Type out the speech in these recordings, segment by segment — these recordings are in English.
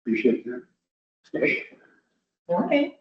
Appreciate that. All right.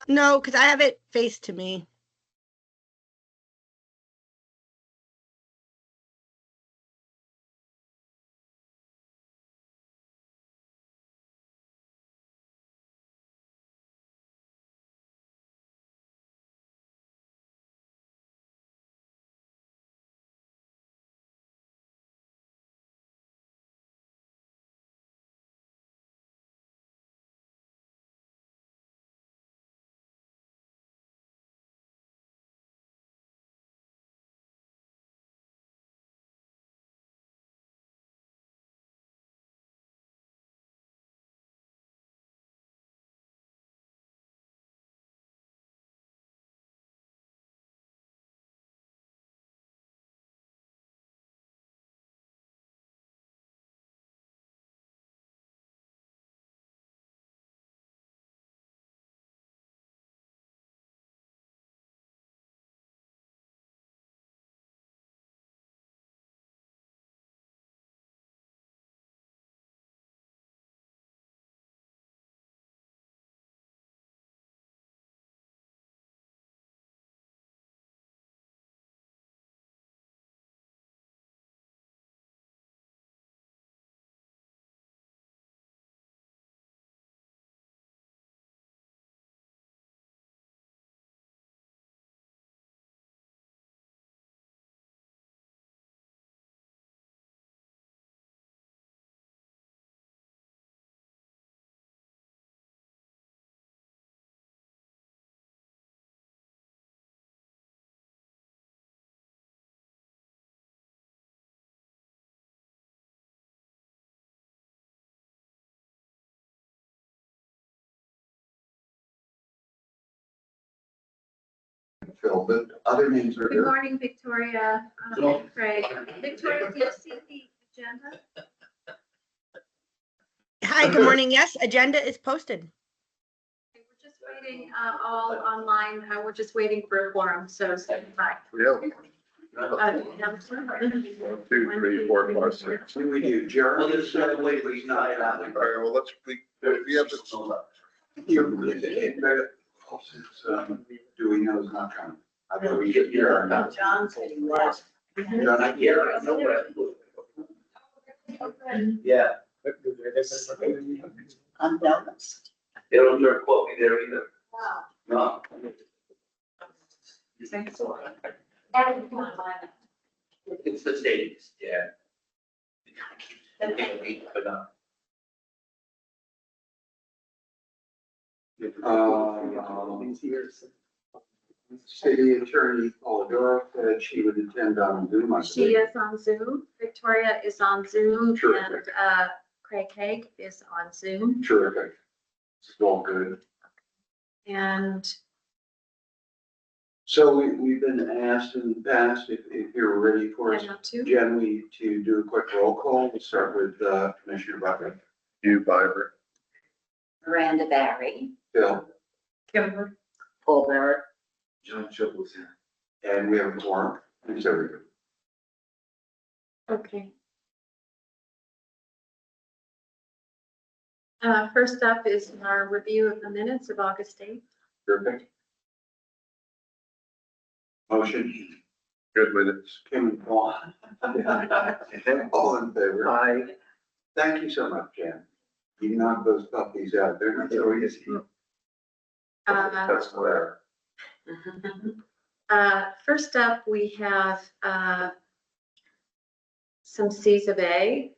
No, because I have it faced to me. Phil, but other names are Good here. morning, Victoria. Craig. Victoria, do you see the agenda? Hi, good morning. Yes, agenda is posted. We're just waiting, all online. We're just waiting for a quorum, so stand by. Yeah. Yeah. 1, 2, 3, 4, 5, 6. What do we do? Jeremy said he's not traveling. All right, well, let's be, we have to. Do we know he's not coming? I know we get here or not. John said he was. John, I get it. Yeah, I'm Dallas. they don't dare quote me there either. Wow. No. Thanks. It's the states, yeah. But no. City Attorney Polidoro said she would attend on Zoom. I She believe. is on Zoom. Victoria is on Zoom and, Terrific. Craig Haig is on Zoom Terrific. It's all good. and So we've been asked in the past if you're ready for I us, know too. Jen, to do a quick roll call. We'll start with Commissioner Butler, You, Viber. Miranda Barry. Phil, Kimber. Paul Barrett. John Chiples here. and we have a quorum. Thanks, everybody. Okay. First up is our review of the minutes of August 8th. Perfect. Motion, Good minutes. Kim and Paul. All in favor? Aye. Thank you so much, Jen. You knocked those puppies out. They're not so easy. That's rare. First up, we have some Cs of A.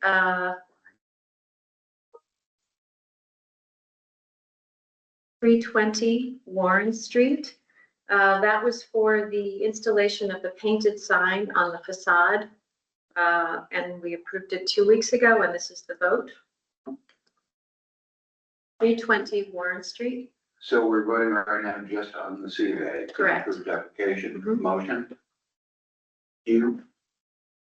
320 Warren Street. That was for the installation of the painted sign on the facade. And we approved it 2 weeks ago, and this is the vote. 320 Warren Street. So we're voting right now just on the CVA. Correct. Approved application, Mhm. motion. You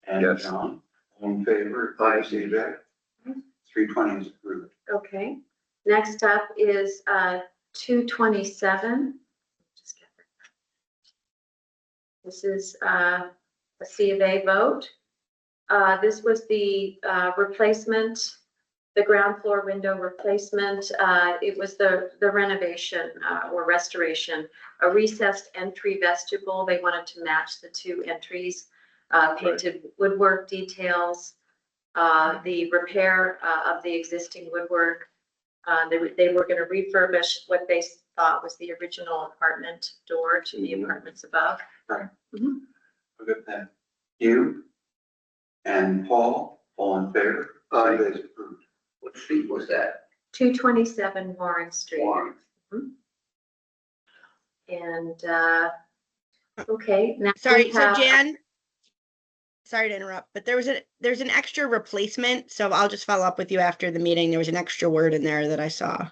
and Yes. John, all in favor? Aye. CVA. 320 is approved. Okay. Next up is 227. Just get that. This is a C of A vote. This was the replacement, the ground floor window replacement. It was the renovation or restoration, a recessed entry vestibule. They wanted to match the two entries, painted woodwork details, the repair of the existing woodwork. They were going to refurbish what they thought was the original apartment door to the apartments above. Look at that. You and Paul, all in favor? Aye. It is approved. What street was that? 227 Warren Street. Warren. And, okay, now. Sorry, we so have- Jan, sorry to interrupt, but there's an extra replacement, so I'll just follow up with you after the meeting. There was an extra word in there that I saw.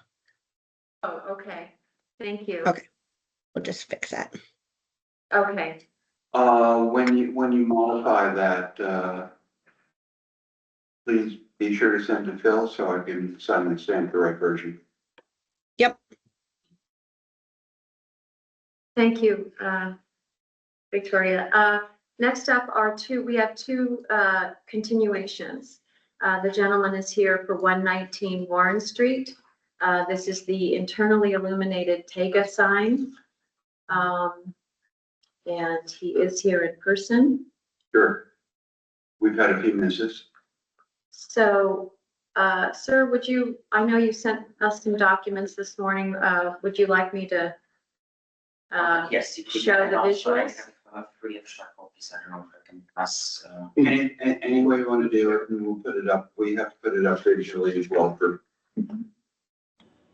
Oh, okay, thank you. Okay. We'll just fix that. Okay, When you modify that, please be sure to send to Phil so I can sign and stamp the right version. thank you, Victoria. Next up are we have two continuations. The gentleman is here for 119 Warren Street. This is the internally illuminated Tega sign. And he is here in person. Sure. We've had a few misses. So, sir, I know you sent us some documents this morning. Would you like me to? Yes, you could. show and the also I visuals? have 3 extra copies. I don't know if I can pass. Any way you want to do it, and we'll put it up. We have to put it up visually as well for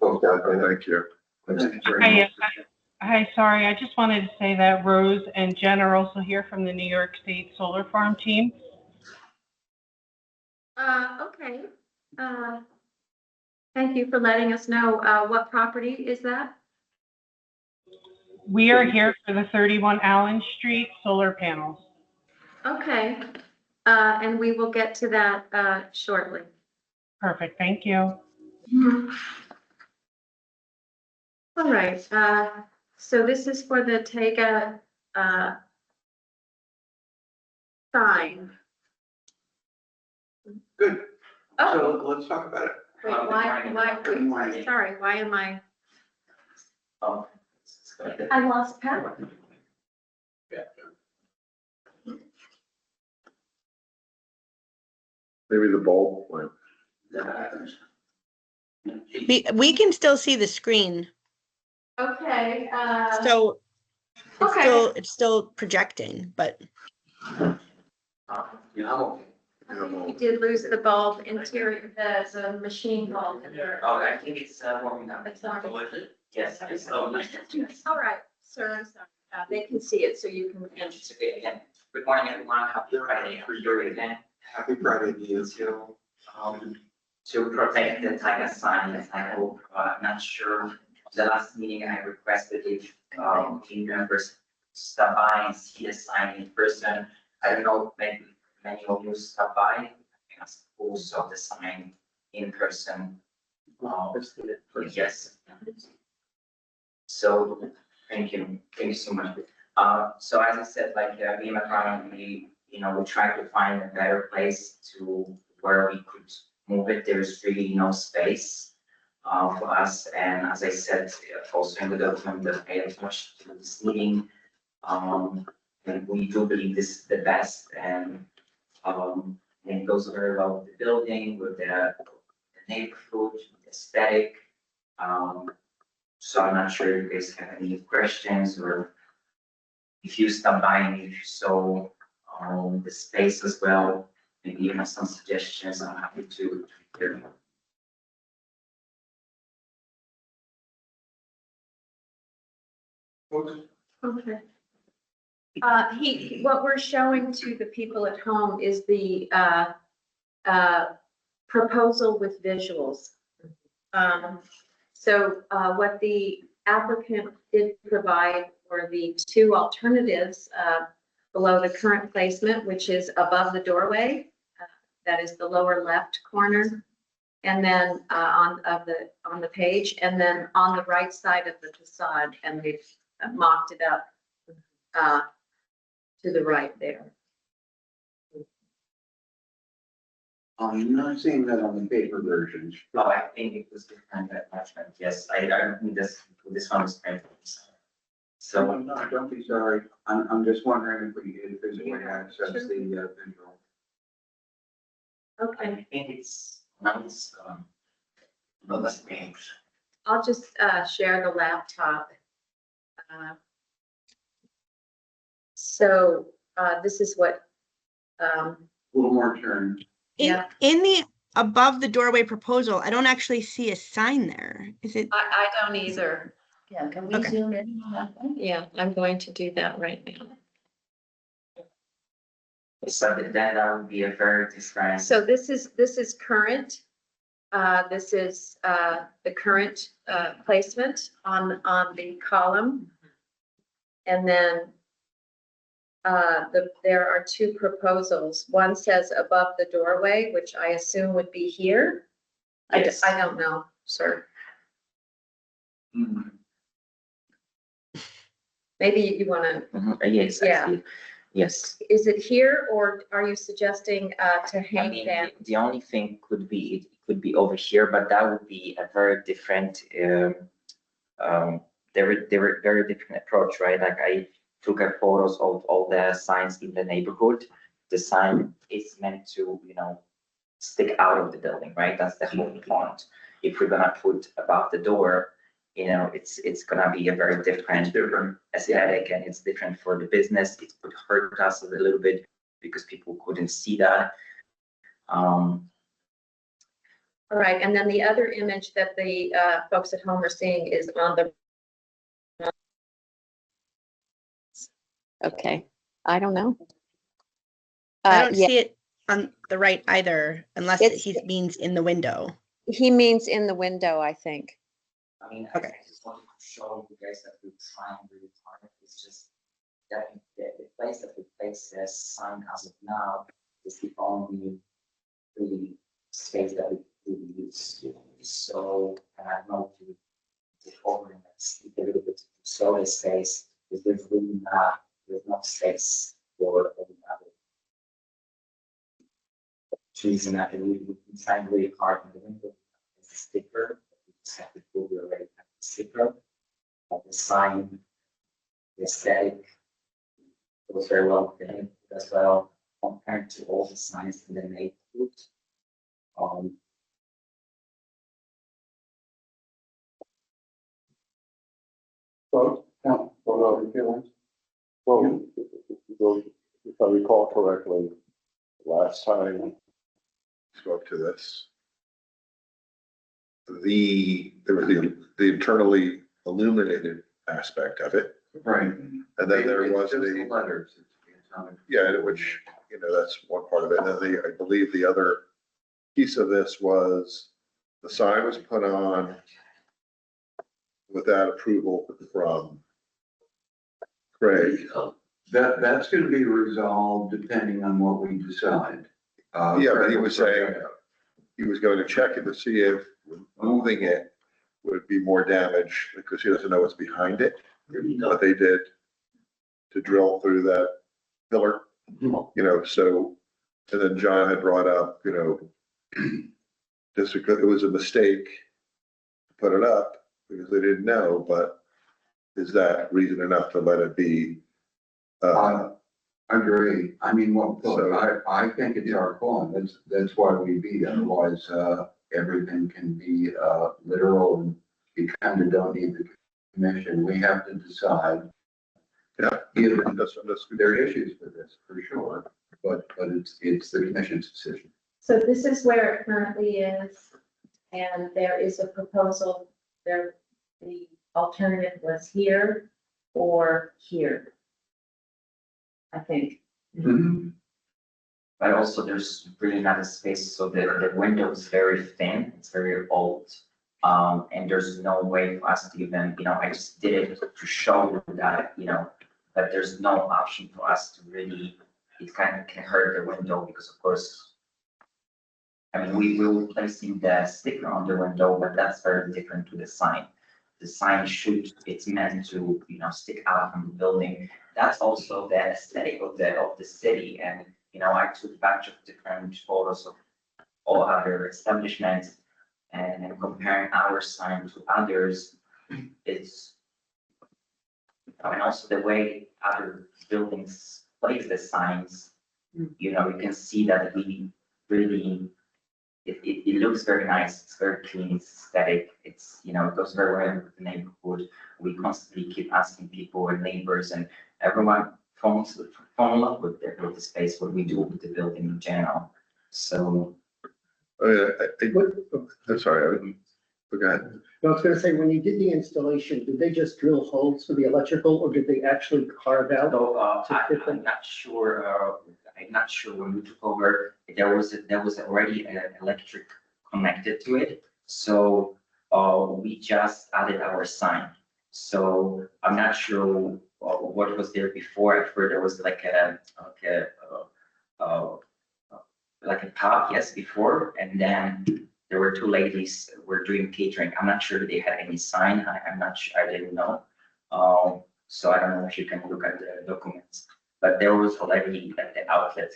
folks out there. Thank you. Thank you very Hi, much. Hi, sorry, I just wanted to say that Rose and Jen are also here from the New York State Solar Farm team. Okay. Thank you for letting us know. What property is that? We are here for the 31 Allen Street solar panels. Okay. And we will get to that, shortly. Perfect, thank you. All right, so this is for the Tega, sign. Good. Oh, So let's talk about it. wait, Good morning. sorry, why am I? Oh, I lost power. Maybe the bulb went. We can still see the screen, Okay, so okay. it's still projecting, but Yeah, I'm okay. We did lose the bulb interior, the machine bulb. Oh, I think it's warming up. It's not. So is it? Yes, yes. Oh, nice. All right, sir, I'm sorry. They can see it, so you can. It's okay again. Good morning, everyone. Happy Friday for you again. Happy Friday to you. To protect the Tega sign, I hope, I'm not sure. The last meeting I requested if team members stop by and see the sign in person. I don't know, maybe many of you stop by. I think I also saw the sign in person. Yes. So, thank you so much. So as I said, like, me and my partner, we try to find a better place to where we could move it. There's really no space for us. And as I said, also in the document that I attached to this meeting, and we do believe this is the best, and it goes very well with the building, with the neighborhood, the aesthetic. So I'm not sure if you guys have any questions, or if you stop by and if you saw the space as well, maybe you have some suggestions. I'm happy to hear. Okay. What we're showing to the people at home is the, proposal with visuals. So, what the applicant did provide were the two alternatives, below the current placement, which is above the doorway. That is the lower left corner. And then, on the page, and then on the right side of the facade, and we've mocked it up, to the right there. I'm not seeing that on the paper version. Oh, I think it was different attachment, yes, I don't think this one was printed. So, So, no, don't be sorry. I'm just wondering if there's a way to access the visual. Okay, I think it's nice, but let's think. I'll just share the laptop. So this is what, A little more turn. Yeah. In the above the doorway proposal, I don't actually see a sign there. Is it? I don't either. Yeah, can we Okay. zoom in on that one? Yeah, I'm going to do that right now. So then that would be a very different. So this is current. This is the current placement on the column. And then there are two proposals. One says above the doorway, which I assume would be here. Yes. I don't know, sir. Mhm. Maybe you want to, Yes, I Yeah. see. Yes. is it here or are you suggesting to I hang mean, that? the only thing could be, it could be over here, but that would be a very different, they were very different approach, right? Like I took a photos of all the signs in the neighborhood. The sign is meant to, stick out of the building, right? That's the whole point. If we're gonna put above the door, it's gonna be a very different aesthetic, and it's different for the business. It could hurt us a little bit because people couldn't see that. All right, and then the other image that the folks at home are seeing is on the. Okay, I don't know. I don't Yeah, see it on the right either, unless It's- he means in the window. he means in the window, I think. I mean, Okay. I just wanted to show you guys that we're trying really hard. It's just that the place that we place this sign as of now is the only really space that we use. So, and I know to over and speak a little bit to show the space, because there's really there's no space for any other trees, and that we trying really hard in the window. It's a sticker, we just have to prove we already have the sticker. But the sign, the aesthetic, it was very well done as well, compared to all the signs in the neighborhood. Well, what are your feelings? Well, if I recall correctly, last time we spoke to this, there was the internally illuminated aspect of it, Right. and then there was It's just the, letters. yeah, which, that's one part of it. And then I believe the other piece of this was the sign was put on without approval from Craig. That's gonna be resolved depending on what we decide. Yeah, but he was saying he was going to check it to see if moving it would be more damage, because he doesn't know what's behind it. What they did to drill through that pillar, so, and then John had brought up, just because it was a mistake to put it up because they didn't know, but is that reason enough to let it be? Agree. I mean, look, So- I think it's our call. That's why we beat. Otherwise, everything can be, literal and you kind of don't need the commission. We have to decide. Yeah. Either I'm just- there are issues with this, for sure, but it's the commission's decision. So this is where it currently is, and there is a proposal, the alternative was here or here. I think. But also there's really not a space, so the window is very thin, it's very old. And there's no way for us to even, I just did it to show you that, that there's no option for us to really, it kind of can hurt the window because of course, I mean, we will placing the sticker on the window, but that's very different to the sign. The sign it's meant to, stick out from the building. That's also the aesthetic of the city. And, I took a bunch of different photos of all other establishments and comparing our sign to others, it's, and also the way other buildings place the signs, you know, you can see that we really, it looks very nice, it's very clean, it's aesthetic, it's, you know, it goes very well with the neighborhood. We constantly keep asking people and neighbors and everyone fall in love with the space, what we do with the building in general. So, I'm sorry, go ahead. I was gonna say, when you did the installation, did they just drill holes for the electrical or did they actually carve out? so, to fit I'm them? not sure when we took over, there was already an electric connected to it. So, we just added our sign. So I'm not sure what was there before. I've heard there was like a pub, yes, before, and then there were two ladies who were doing catering. I'm not sure they had any sign. I'm not sure, I didn't know. So I don't know if you can look at the documents, but there was already at the outlet.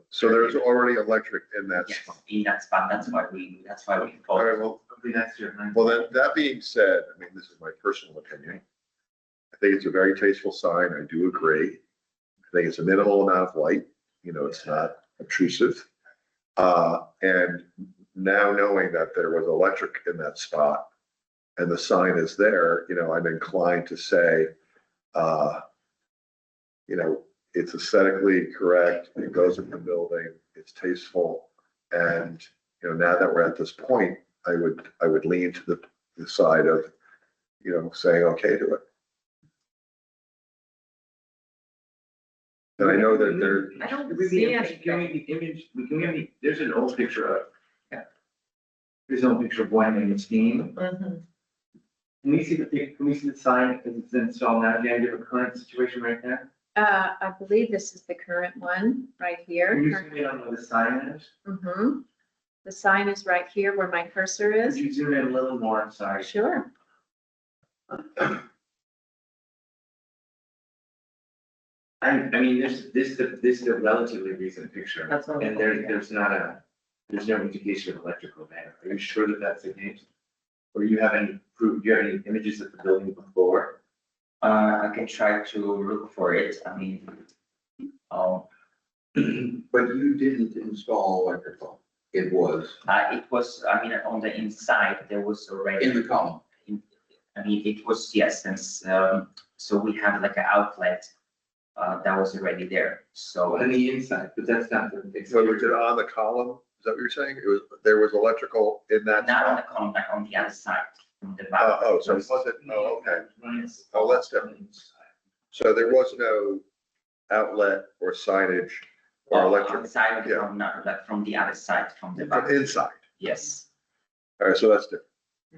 So there's already electric in that Yes, spot. in that spot, that's why we All right, thought. well, Hopefully that's your. well, then, that being said, I mean, this is my personal opinion. I think it's a very tasteful sign. I do agree. I think it's a minimal amount of light, you know, it's not obtrusive. And now knowing that there was electric in that spot and the sign is there, you know, I'm inclined to say, you know, it's aesthetically correct, it goes in the building, it's tasteful. And, you know, now that we're at this point, I would lean to the side of, you know, saying okay to it. And I know that there, I don't We see can any. we the image, we can give me, there's an old picture of. There's an old picture of one in the scheme. Mhm. Can we see the sign as it's installed now? Do you have a current situation right now? I believe this is the current one, right here. Can you zoom in on where the sign is? Mhm. The sign is right here where my cursor Could is. you zoom in a little more? I'm sorry. Sure. I mean, this is a relatively recent picture. That's what I'm And there's no indication of electrical there. Are you sure that that's the case? Or you have any proof, do you have any images of the building before? I can try to look for it. I mean, But you didn't install electrical. It was it was, I mean, on the inside, there was already. in the column. I mean, it was, yes, since, so we have like an outlet, that was already there, so. On the inside, but that's not the. so was it on the column? Is that what you're saying? It was, there was electrical in that Not on spot? the column, like on the other side, from the back. So it wasn't, oh, okay. Yes. Oh, that's different. So there was no outlet or signage or electric Outside yeah. from, not, like from the other side, from the back, from inside. yes, All right, so that's different.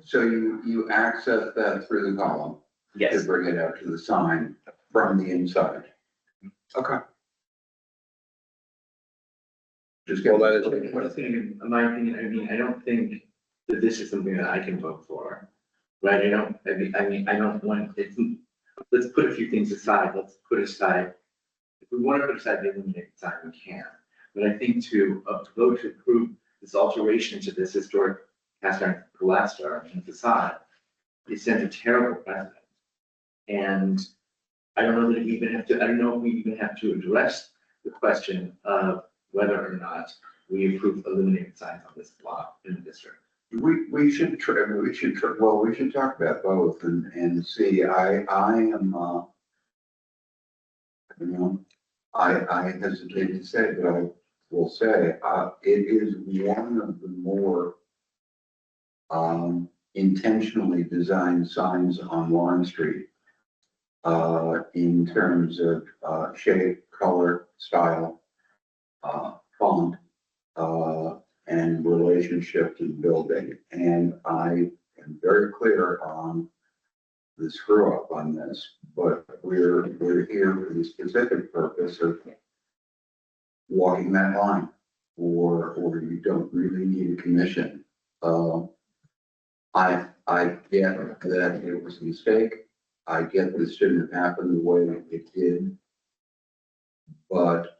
So you access that through the column to yes. bring it out to the sign from the inside. Okay. Just get. Well, that is- One thing, in my opinion, I mean, I don't think that this is something that I can vote for. Right, I don't want, let's put a few things aside, let's put aside. If we want to put aside the illuminated sign, we can. But I think to vote to approve this alteration to this historic cast iron pilaster and facade, it sends a terrible precedent. And I don't know that we even have to, I don't know if we even have to address the question of whether or not we approve illuminated signs on this block in the district. We should talk about both and see, I am, you know, I hesitate to say, but I will say, it is one of the more intentionally designed signs on Warren Street in terms of shape, color, style, font, and relationship to the building. And I am very clear on the screw up on this, but we're here for the specific purpose of walking that line, or you don't really need a commission. I get that it was a mistake. I get this shouldn't have happened the way it did. But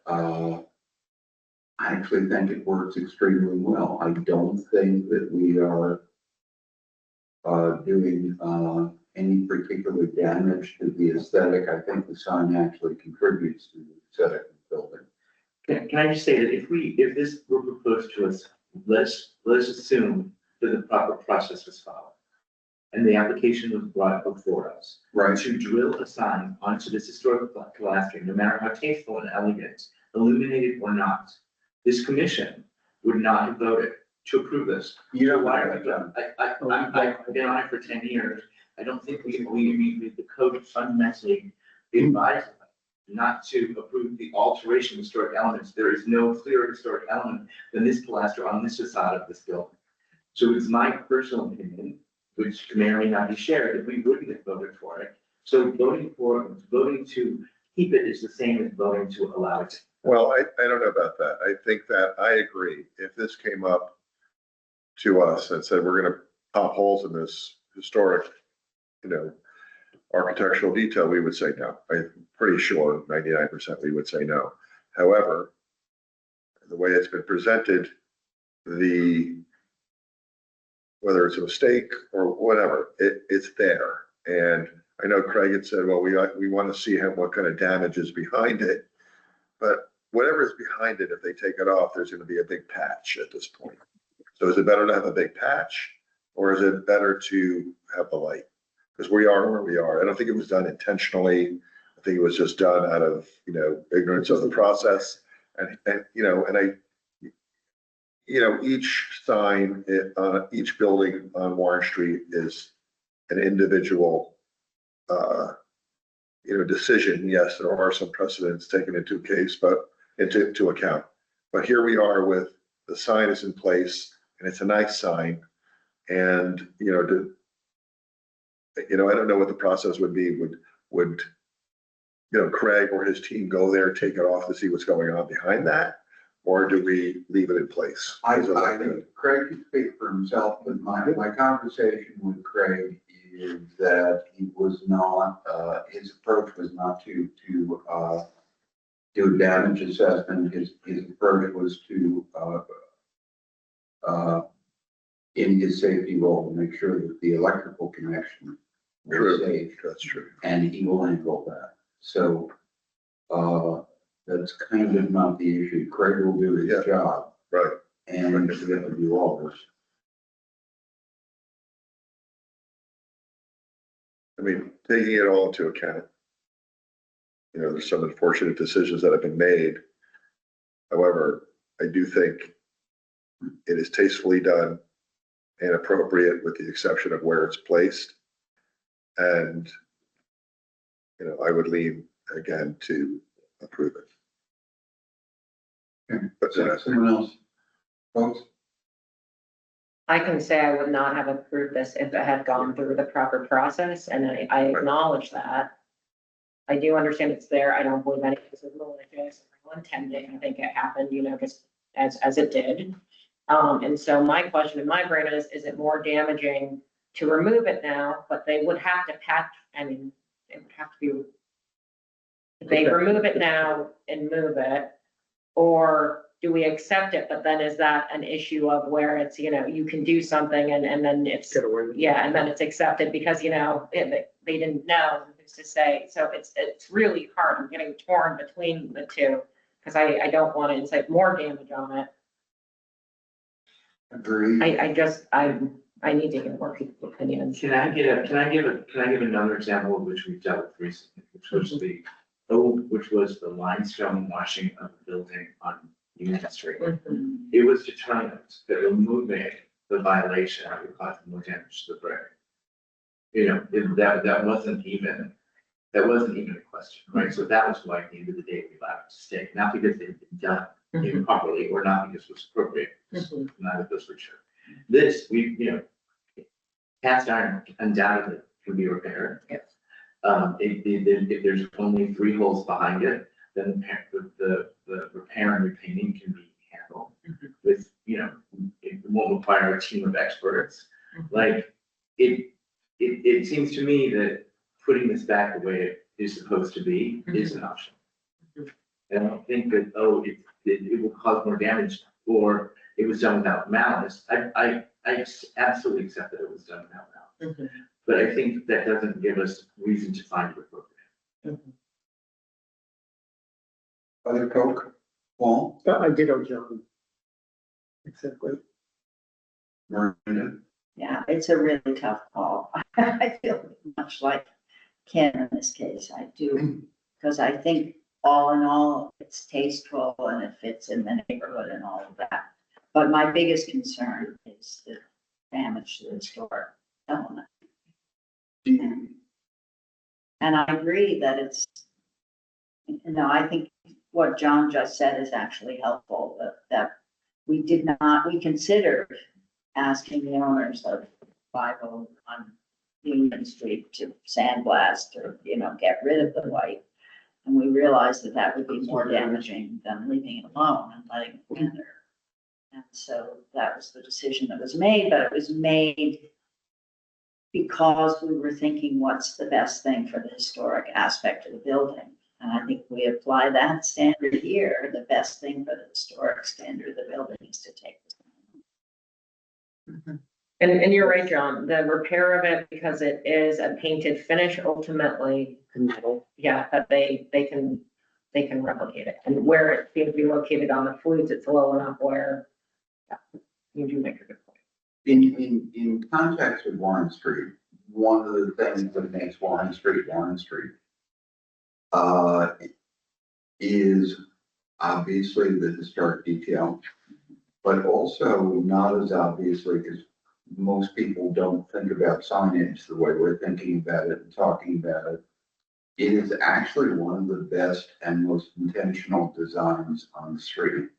I actually think it works extremely well. I don't think that we are doing, any particular damage to the aesthetic. I think the sign actually contributes to the aesthetic of the building. Can I just say that if this were proposed to us, let's assume that the proper process was followed. And the application was brought before us. Right. To drill a sign onto this historic pilastri, no matter how tasteful and elegant, illuminated or not, this commission would not have voted to approve this. You So know, why are we done? I've been on it for 10 years. I don't think the code fundamentally advises us not to approve the alteration of historic elements. There is no clearer historic element than this pilaster on this facade of this building. So it's my personal opinion, which may or may not be shared, that we wouldn't have voted for it. So voting to keep it is the same as voting to allow it. Well, I don't know about that. I think that I agree. If this came up to us and said, we're gonna pop holes in this historic, architectural detail, we would say no. I'm pretty sure 99% we would say no. However, the way it's been presented, whether it's a mistake or whatever, it's there. And I know Craig had said, well, we want to see what kind of damage is behind it. But whatever is behind it, if they take it off, there's going to be a big patch at this point. So is it better to have a big patch, or is it better to have the light? Because we are where we are. I don't think it was done intentionally. I think it was just done out of, ignorance of the process. And each sign on each building on Warren Street is an individual, decision. Yes, there are some precedents taken into account. But here we are with the sign is in place, and it's a nice sign. And, I don't know what the process would be. Would Craig or his team go there, take it off to see what's going on behind that? Or do we leave it in place? I think Craig can speak for himself, but my conversation with Craig is that he was not, his approach was not to do a damage assessment. His approach was to, in his safety role, make sure that the electrical connection was safe. That's true. And he will handle that. So, that's kind of not the issue. Craig will do his job. Right. And he's going to do all this. I mean, taking it all into account, there's some unfortunate decisions that have been made. However, I do think it is tastefully done and appropriate with the exception of where it's placed. And, I would lean again to approve it. Okay. But Someone else? Folks? I can say I would not have approved this if it had gone through the proper process, and I acknowledge that. I do understand it's there. I don't believe any of this is malicious or intended. I think it happened, just as it did. And so my question in my brain is it more damaging to remove it now, but they would have to patch, it would have to be, if they remove it now and move it, or do we accept it? But then is that an issue of where it's, you can do something and then it's, and then it's accepted because, they didn't know who's to say. So it's really hard. I'm getting torn between the two because I don't want to incite more damage on it. Agree. I need to get more people's opinions. Can I give another example of which we've dealt with recently, which was the limestone washing of the building on Union Street. Mm-hmm. It was determined that removing the violation would cause more damage to the brick. That wasn't even a question, right? So that was why at the end of the day we allowed it to stay, not because it had been done improperly or not because it was appropriate. Mm-hmm. Neither of those were true. This, cast iron undoubtedly can be repaired. Yes. If there's only 3 holes behind it, then the repair and repainting can be handled with, it won't require a team of experts. Like, it seems to me that putting this back the way it is supposed to be is an option. And I don't think that, it will cause more damage, or it was done without malice. I absolutely accept that it was done without malice. But I think that doesn't give us reason to find it appropriate. Other folk? Paul? I did, John. Exactly. Miranda? Yeah, it's a really tough call. I feel much like Ken in this case. I do, because I think all in all, it's tasteful and it fits in the neighborhood and all of that. But my biggest concern is the damage to the historic element. And I agree that it's, I think what John just said is actually helpful, that we considered asking the owners of 501 Union Street to sandblast or, get rid of the white. And we realized that that would be more damaging than leaving it alone and letting it wither. And so that was the decision that was made, but it was made because we were thinking what's the best thing for the historic aspect of the building. And I think we apply that standard here. The best thing for the historic standard of the building is to take this. And you're right, John, the repair of it, because it is a painted finish ultimately, Metal. yeah, that they can replicate it. And where it's going to be located on the flutes, it's low enough where, yeah, you do make a good point. In context with Warren Street, one of the things that makes Warren Street, is obviously the historic detail, but also not as obviously, because most people don't think about signage the way we're thinking about it and talking about it. It is actually one of the best and most intentional designs on the street.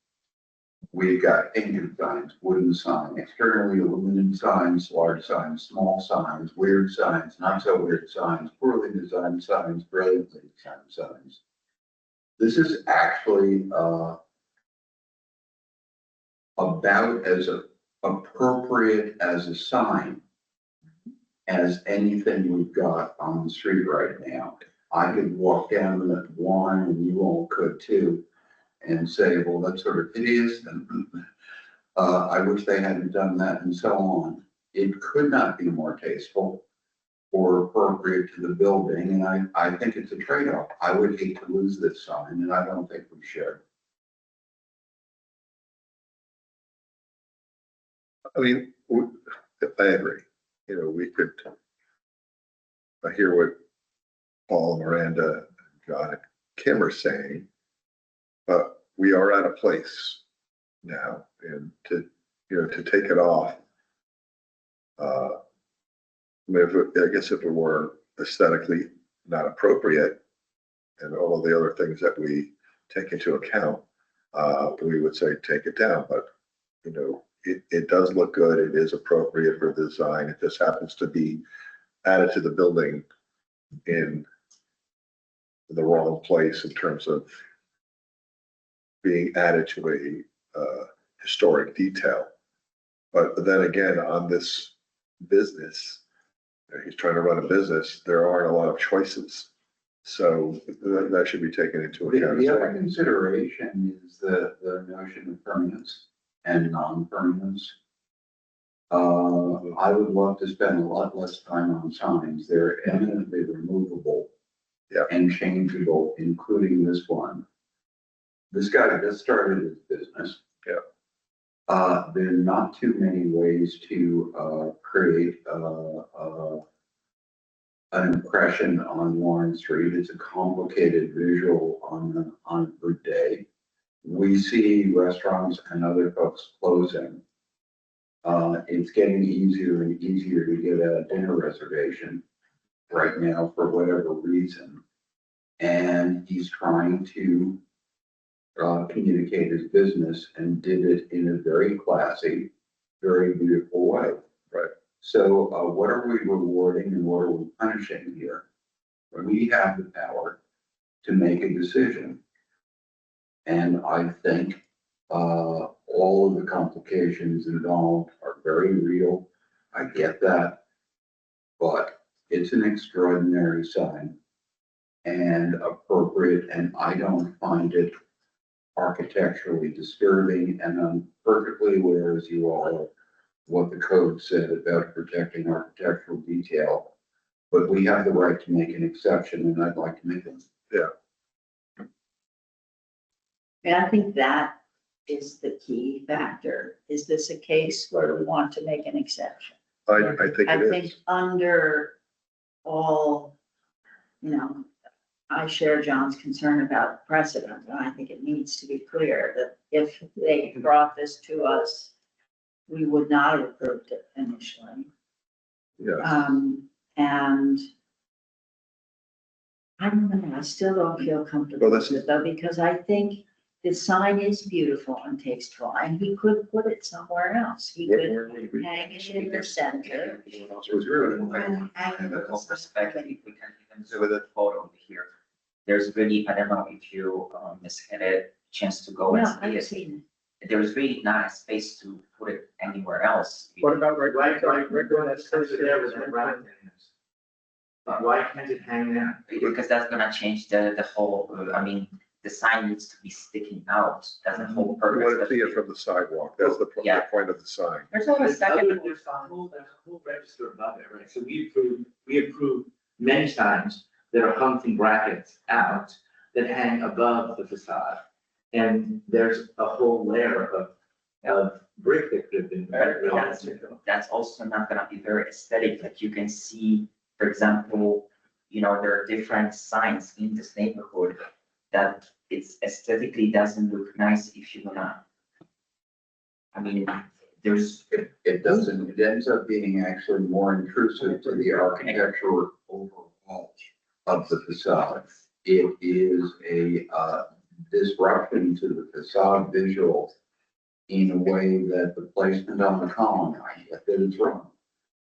We've got painted signs, wooden signs, externally illuminated signs, large signs, small signs, weird signs, not so weird signs, poorly designed signs, brilliantly designed signs. This is actually about as appropriate as a sign as anything we've got on the street right now. I could walk down the one, and you all could too, and say, well, that's sort of hideous, and I wish they hadn't done that, and so on. It could not be more tasteful or appropriate to the building, and I think it's a trade-off. I would hate to lose this sign, and I don't think we should. I mean, I agree. We could, I hear what Paul, Miranda, John, and Kim are saying, but we are at a place now, and to take it off. I guess if it were aesthetically not appropriate and all of the other things that we take into account, we would say take it down, but it does look good. It is appropriate for the design. It just happens to be added to the building in the wrong place in terms of being added to a historic detail. But then again, on this business, he's trying to run a business, there aren't a lot of choices. So that should be taken into account. The other consideration is the notion of permanence and non-permanence. I would love to spend a lot less time on signs. They're eminently removable and changeable, including this one. This guy just started his business. There are not too many ways to create an impression on Warren Street. It's a complicated visual on a good day. We see restaurants and other folks closing. It's getting easier and easier to get a dinner reservation right now for whatever reason. And he's trying to communicate his business and did it in a very classy, very beautiful way. Right. So what are we rewarding and what are we punishing here? We have the power to make a decision. And I think all of the complications involved are very real. I get that. But it's an extraordinary sign and appropriate, and I don't find it architecturally disturbing, and I'm perfectly aware, as you all are, what the code said about protecting architectural detail. But we have the right to make an exception, and I'd like to make it. And I think that is the key factor. Is this a case where we want to make an exception? I think I it think is. under all, I share John's concern about precedent, and I think it needs to be clear that if they brought this to us, we would not have approved it initially. Yeah, And I don't know, I still don't feel comfortable Well, with this it though, because I think the sign is beautiful and tasteful, and he could put it somewhere else. He could hang it in the center. From a whole perspective, we can even do with a photo here. There's really, I don't know if you, had a chance to go and No, see I've it. seen There's really not a space to put it anywhere else. What about right? That's there with the rock things. But why can't it hang there? Because that's gonna change the whole, the sign needs to be sticking out, that's the whole you purpose. want to see it from the sidewalk. That's the Yeah. point of the sign. There's only a second. There's a whole register above it, right? So we approved many signs that are hung from brackets out that hang above the facade. And there's a whole layer of brick that could have been. That's also not gonna be very aesthetic, like you can see, for example, there are different signs in this neighborhood that it's aesthetically doesn't look nice if you're gonna. There's, It doesn't, it ends up being actually more intrusive to the architectural overall of the facade. It is a disruption to the facade visual in a way that the placement on the column, I get that it's wrong,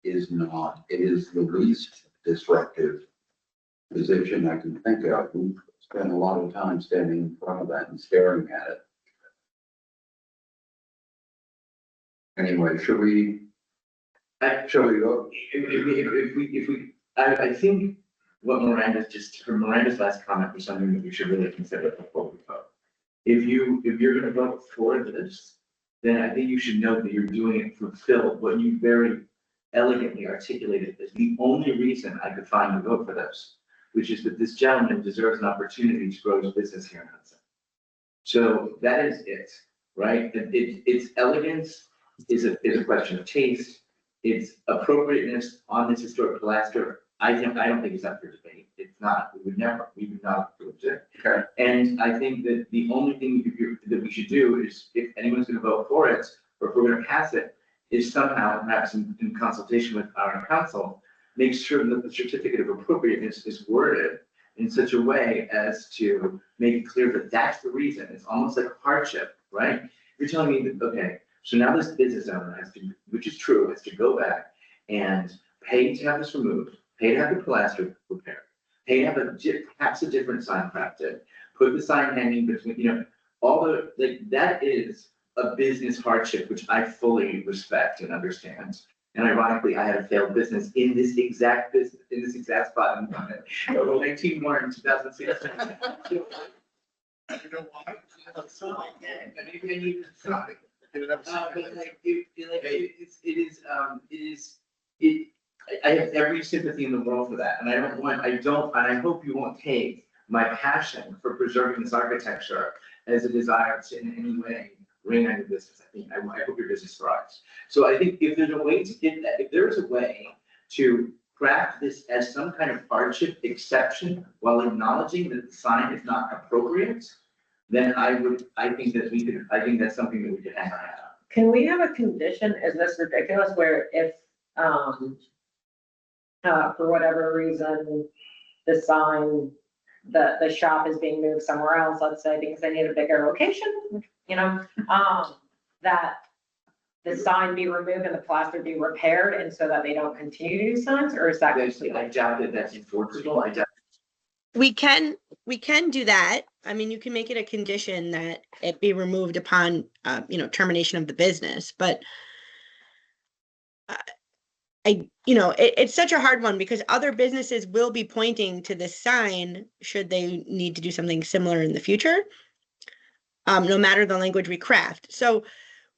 is not. It is the least disruptive position I can think of. We spend a lot of time standing in front of that and staring at it. Anyway, shall we go? If we, I think what Miranda's last comment was something that we should really consider before we vote. If you're gonna vote for this, then I think you should know that you're doing it to fulfill what you very elegantly articulated as the only reason I could find to vote for this, which is that this gentleman deserves an opportunity to grow his business here in Hudson. So that is it, right? It's elegance is a question of taste. It's appropriateness on this historic plaster. I don't think it's up for debate. It's not. We would not approve it. Okay. And I think that the only thing that we should do is, if anyone's gonna vote for it, or if we're gonna pass it, is somehow, perhaps in consultation with our council, make sure that the certificate of appropriateness is worded in such a way as to make it clear that that's the reason. It's almost like hardship, right? You're telling me that, okay, so now this business owner has to, which is true, has to go back and pay to have this removed, pay to have the plaster repaired, pay to have perhaps a different sign crafted, put the sign hanging between, all the, like, that is a business hardship, which I fully respect and understand. And ironically, I had a failed business in this exact spot in 19 more in 2016. You know why? Maybe I need to try. But like, I have every sympathy in the world for that, and I hope you won't take my passion for preserving this architecture as a desire to in any way bring on your business. I hope your business thrives. So I think if there's a way to get that, if there's a way to craft this as some kind of hardship exception while acknowledging that the sign is not appropriate, then I think that's something that we could hang our hat on. Can we have a condition, is this ridiculous, where if, for whatever reason, the sign, the shop is being moved somewhere else, let's say, because they need a bigger location, that the sign be removed and the plaster be repaired, and so that they don't continue to do signs, or is that completely? I doubt that that's enforceable. I doubt. We can do that. I mean, you can make it a condition that it be removed upon, termination of the business, but it's such a hard one because other businesses will be pointing to this sign should they need to do something similar in the future. no matter the language we craft. So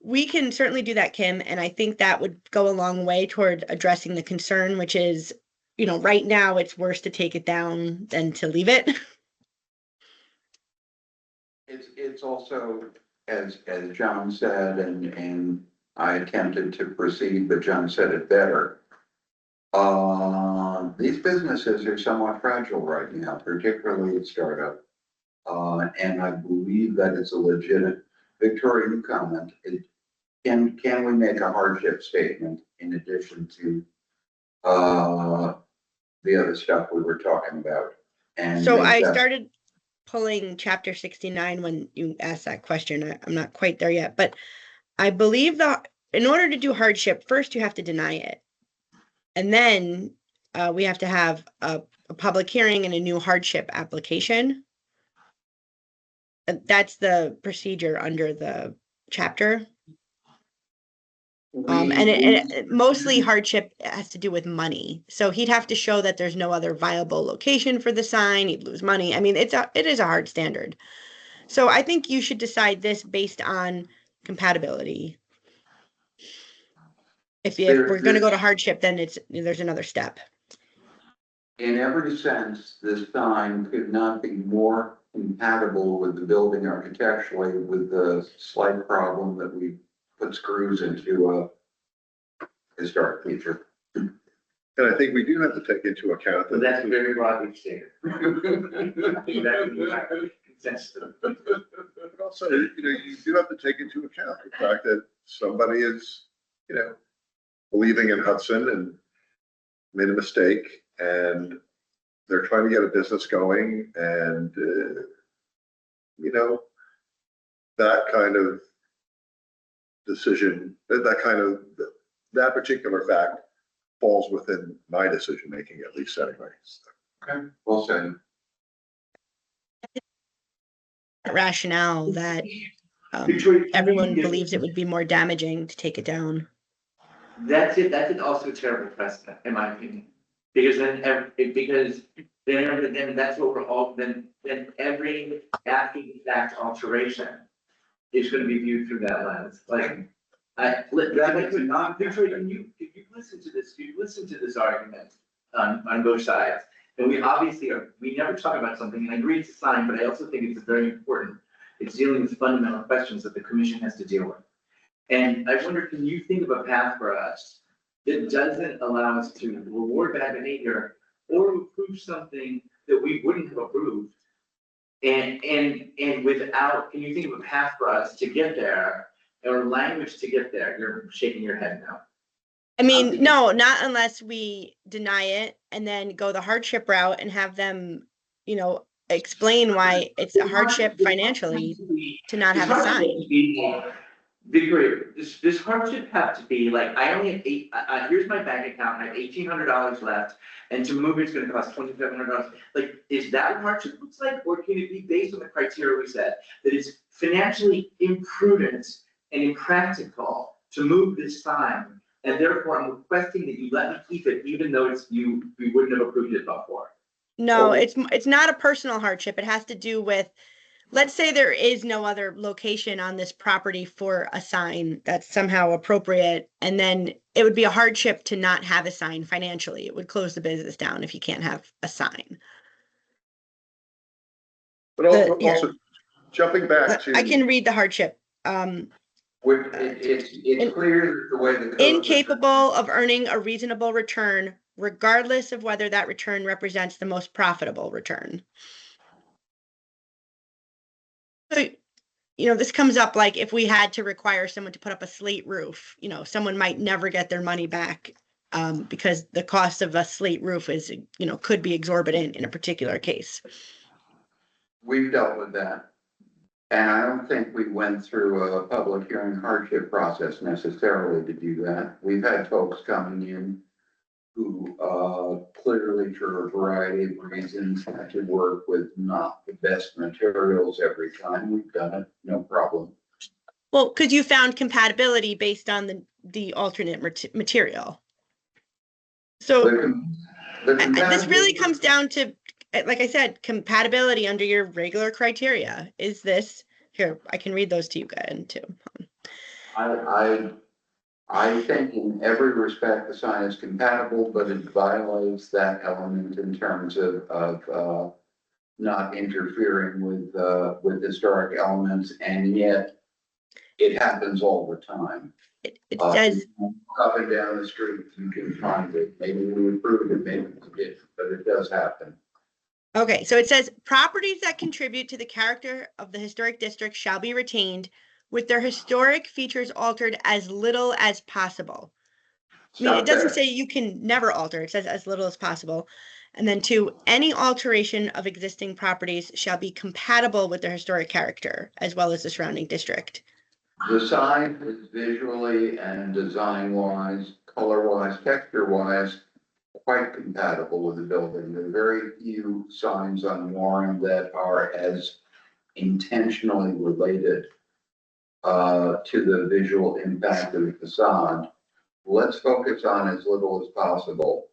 we can certainly do that, Kim, and I think that would go a long way toward addressing the concern, which is, right now it's worse to take it down than to leave it. It's also, as John said, and I attempted to proceed, but John said it better. These businesses are somewhat fragile right now, particularly at startup. And I believe that it's a legitimate, Victoria, you comment, can we make a hardship statement in addition to, the other stuff we were talking about? And So make I that- started pulling chapter 69 when you asked that question. I'm not quite there yet, but I believe that in order to do hardship, first you have to deny it. And then we have to have a public hearing and a new hardship application. That's the procedure under the chapter. Mostly hardship has to do with money. So he'd have to show that there's no other viable location for the sign. He'd lose money. I mean, it is a hard standard. So I think you should decide this based on compatibility. If we're going to go to hardship, then there's another step. In every sense, this sign could not be more compatible with the building architecturally, with the slight problem that we put screws into a historic feature. And I think we do have to take into account But that. that's very broadly stated. I think that would be my consensus. But also, you do have to take into account the fact that somebody is, believing in Hudson and made a mistake, and they're trying to get a business going, and, that kind of decision, that particular fact falls within my decision-making, at least anyway. Okay, well said. Rationale that Victoria, can everyone you- believes it would be more damaging to take it down. That's also a terrible precedent, in my opinion. Because then that's what we're all, then every after the fact alteration is gonna be viewed through that lens, like. Victoria, can you listen to this argument on both sides? And we obviously we never talk about something, and I agree it's a sign, but I also think it's very important. It's dealing with fundamental questions that the commission has to deal with. And I wonder, can you think of a path for us that doesn't allow us to reward bad behavior or approve something that we wouldn't have approved? And without, can you think of a path for us to get there, or language to get there? You're shaking your head now. I mean, no, not unless we deny it and then go the hardship route and have them, explain why it's a hardship financially to not have a sign. Victoria, this hardship have to be like, I only have here's my bank account, I have $1,800 left, and to move it's gonna cost $2,700. Like, is that what hardship looks like, or can it be based on the criteria we said, that it's financially imprudent and impractical to move this sign, and therefore I'm requesting that you let me keep it, even though we wouldn't have approved it before? No, it's not a personal hardship. It has to do with, let's say there is no other location on this property for a sign that's somehow appropriate, and then it would be a hardship to not have a sign financially. It would close the business down if you can't have a sign. But also, jumping back to. I can read the hardship. It's clear the way the code. Incapable of earning a reasonable return, regardless of whether that return represents the most profitable return. So, this comes up like if we had to require someone to put up a slate roof, someone might never get their money back because the cost of a slate roof is, could be exorbitant in a particular case. We've dealt with that. And I don't think we went through a public hearing hardship process necessarily to do that. We've had folks coming in who clearly, for a variety of reasons, had to work with not the best materials every time. We've done it, no problem. Well, because you found compatibility based on the alternate material. So this really comes down to, like I said, compatibility under your regular criteria. Is this Here, I can read those to you guys too. I think in every respect, the sign is compatible, but it violates that element in terms of not interfering with historic elements, and yet it happens all the time. It says, Up and down the street, you can find it. Maybe we approved it, maybe we didn't, but it does happen. okay, so it says properties that contribute to the character of the historic district shall be retained with their historic features altered as little as possible. I mean, it doesn't say you can never alter, it says as little as possible. And then 2, any alteration of existing properties shall be compatible with their historic character as well as the surrounding district. The sign is visually and design-wise, color-wise, texture-wise, quite compatible with the building. There are very few signs on Warren that are as intentionally related to the visual impact of the facade. Let's focus on as little as possible.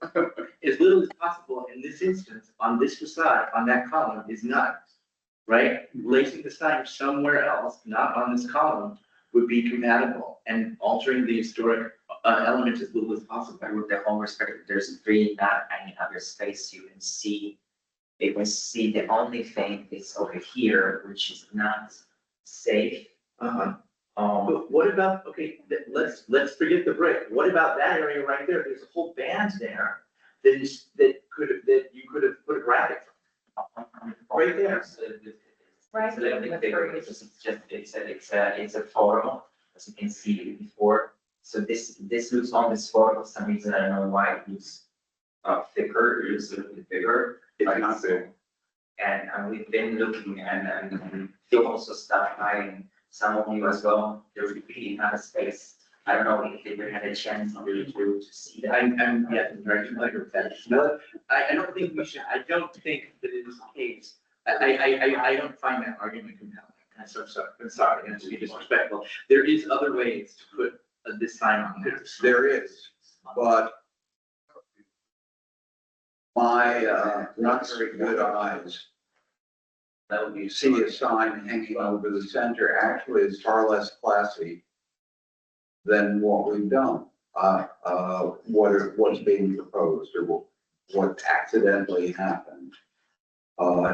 As little as possible in this instance, on this facade, on that column is not, right? Placing the sign somewhere else, not on this column, would be compatible, and altering the historic elements as little as possible. With the whole respect, there's really not any other space you can see. You can see the only thing is over here, which is not safe. But what about, okay, let's forget the brick. What about that area right there? There's a whole band there that you could have put a graphic right there. Right. It's a little bit bigger because it's a photo, as you can see before. So this looks on this photo, for some reason, I don't know why it looks thicker, it looks a little bit bigger. It's not big. And we've been looking and Phil also stopped by, and some of you as well, there's really not a space. I don't know if you had a chance to see that. I'm very familiar with that. But I don't think we should, I don't think that it is the case. I don't find that argument compelling. I'm sorry, and to be disrespectful. There is other ways to put this sign on there. There is, but my not very good eyes, That would be. you see a sign hanging over the center actually is far less classy than what we've done. What's being proposed or what accidentally happened.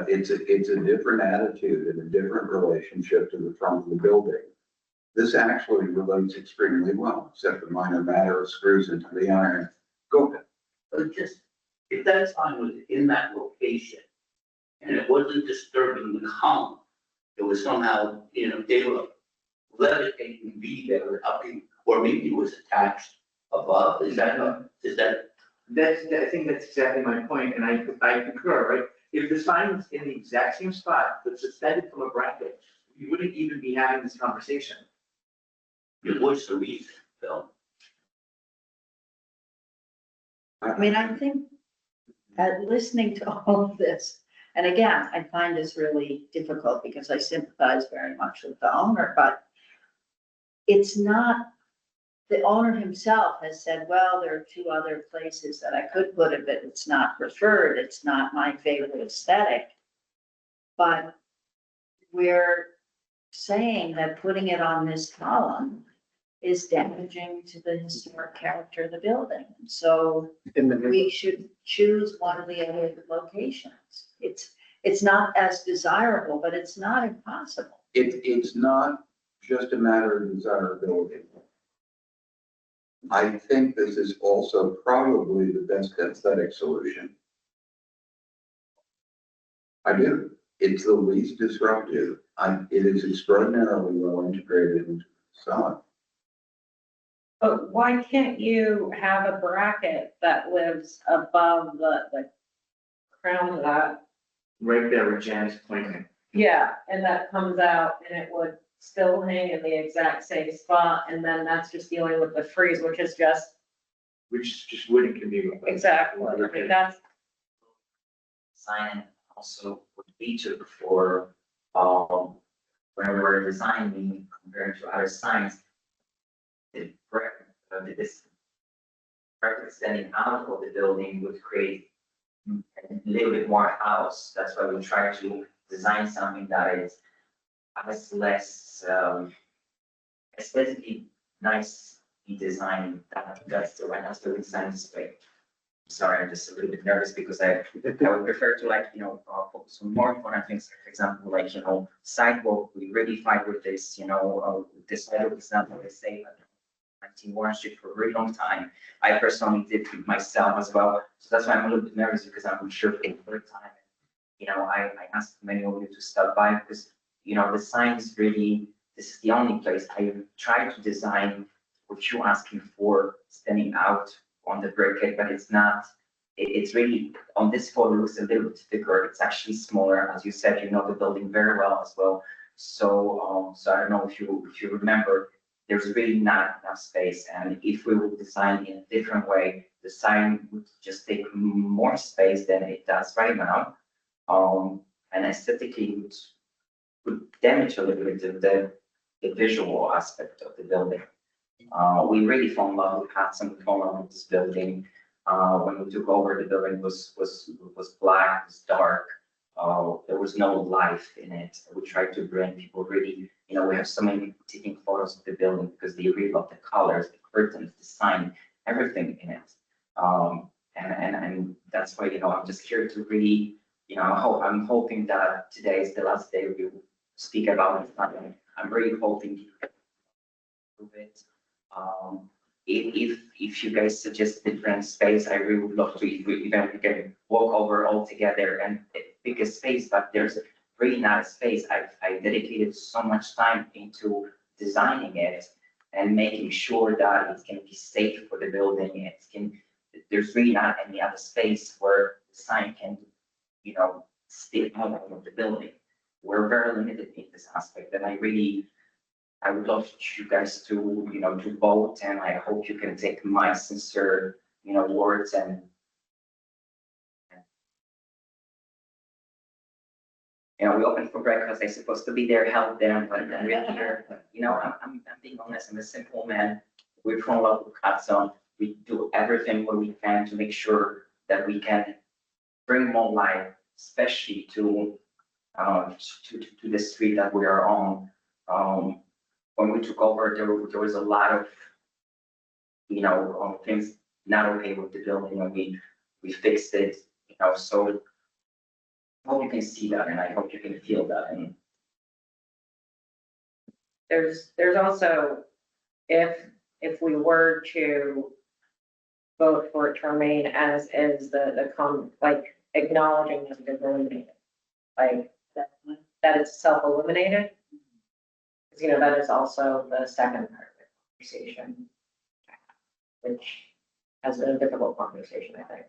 It's a different attitude and a different relationship to the front of the building. This actually relates extremely well, except the minor matter of screws into the iron. Go ahead. But just, if that sign was in that location and it wasn't disturbing the column, it was somehow, they were levitating be there up in, or maybe it was attached above, I think that's exactly my point, and I concur, right? If the sign was in the exact same spot, but suspended from a bracket, we wouldn't even be having this conversation. what's the reason, Phil? I mean, I think, listening to all of this, and again, I find this really difficult because I sympathize very much with the owner, but it's not, the owner himself has said, well, there are 2 other places that I could put it, but it's not preferred, it's not my favorite aesthetic. But we're saying that putting it on this column is damaging to the historic character of the building. So we should choose one of the other locations. It's not as desirable, but it's not impossible. It's not just a matter of desirability. I think this is also probably the best aesthetic solution. I do. It's the least disruptive. It is extraordinarily well integrated into the facade. But why can't you have a bracket that lives above the crown of that? Right there where Jan is pointing. Yeah, and that comes out and it would still hang in the exact same spot, and then that's just dealing with the freeze, which is just. Which just wouldn't convene. Exactly, I mean, that's. Sign also would feature for, when we were designing compared to other signs. This bracket extending out of the building would create a little bit more house. That's why we try to design something that is as less, aesthetically nice design. That's the right, that's the design display. Sorry, I'm just a little bit nervous because I would prefer to like, focus on more important things. For example, like, sidewalk, we really fight with this, this sidewalk is not what they say, but 19 Warren Street for a very long time. I personally did it myself as well. So that's why I'm a little bit nervous because I'm sure for the third time, I asked many of you to stop by because, the sign is really, this is the only place I tried to design what you're asking for, standing out on the briquette, but it's not, it's really, on this photo, it looks a little bit bigger. It's actually smaller. As you said, you know the building very well as well. So, I don't know if you remember, there's really not enough space. And if we would design in a different way, the sign would just take more space than it does right now. And aesthetically would damage a little bit the visual aspect of the building. We really fell in love with Hudson, we fell in love with this building. When we took over, the building was black, it was dark. There was no life in it. We tried to bring people really, we have so many people taking photos of the building because they really love the colors, the curtains, the sign, everything in it. And that's why, I'm just here to really, I'm hoping that today is the last day we will speak about it. I'm really hoping to improve it. If you guys suggest different space, I really would love to, if we can walk over all together and pick a space, but there's really not a space. I dedicated so much time into designing it and making sure that it can be safe for the building. There's really not any other space where the sign can, stick out of the building. We're very limited in this aspect, and I would love you guys to, to vote, and I hope you can take my sincere, words and we opened for breakfast. I'm supposed to be there, help them, but I'm really here. I'm being honest. I'm a simple man. We're from local Hudson. We do everything what we can to make sure that we can bring more life, especially to the street that we are on. When we took over, there was a lot of, things not okay with the building, and we fixed it, so I hope you can see that, and I hope you can feel that. And There's also, if we were to vote for it to remain as is, like acknowledging that it's eliminated, like that it's self-eliminated. Because, that is also the second part of the conversation, which has been a difficult conversation, I think.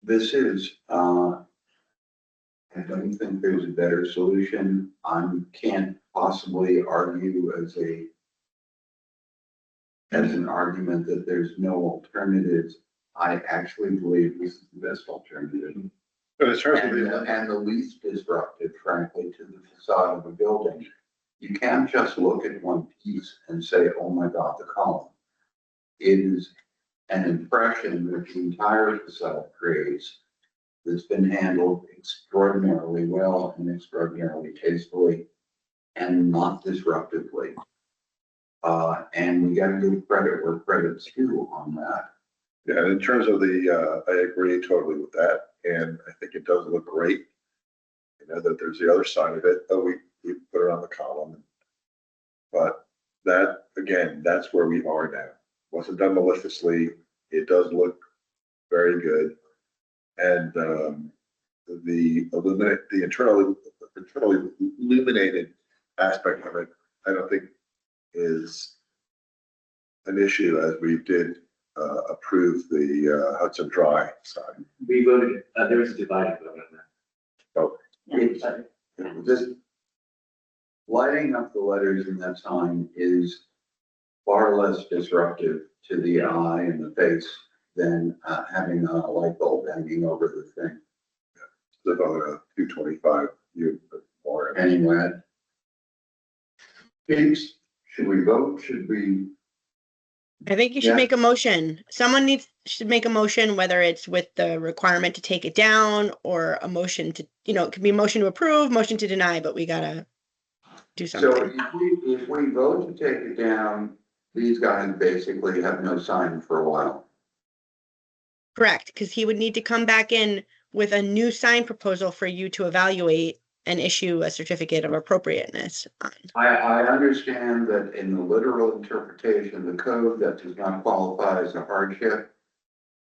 This is, I don't think there's a better solution. I can't possibly argue as an argument that there's no alternatives. I actually believe this is the best alternative. But in terms of And the least disruptive, frankly, to the facade of a building. You can't just look at one piece and say, oh my God, the column. It is an impression that the entire facade creates that's been handled extraordinarily well and extraordinarily tastefully and not disruptively. And we gotta give credit where credit's due on that. Yeah, in terms of I agree totally with that, and I think it does look great. That there's the other side of it, we put it on the column. But that, again, that's where we are now. Wasn't done maliciously. It does look very good. And the internally illuminated aspect of it, I don't think is an issue, as we did approve the Hudson Dry side. We voted, there was a divided vote on that. So Just lighting up the letters in that sign is far less disruptive to the eye and the face than having a light bulb hanging over the thing. the vote of 225, you put more. Anyway. Pigs, should we vote? Should we? I think you should Yeah. make a motion. Someone should make a motion, whether it's with the requirement to take it down or a motion to, it could be a motion to approve, motion to deny, but we gotta. do So something. if we vote to take it down, these guys basically have no sign for a while. Correct, because he would need to come back in with a new sign proposal for you to evaluate and issue a certificate of appropriateness on. I understand that in the literal interpretation of the code, that does not qualify as a hardship.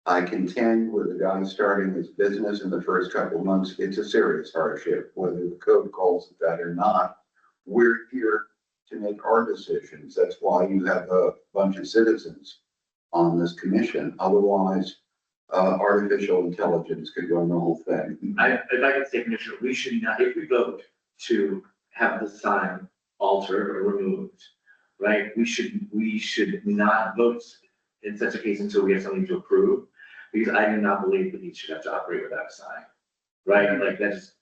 I contend with the guy starting his business in the first couple of months, it's a serious hardship, whether the code calls it that or not. We're here to make our decisions. That's why you have a bunch of citizens on this commission. Otherwise, artificial intelligence could run the whole thing. If I could say, Commissioner, we should not, if we vote to have the sign altered or removed, right, we should not vote in such a case until we have something to approve, because I do not believe that we should have to operate without a sign, right? Like, that's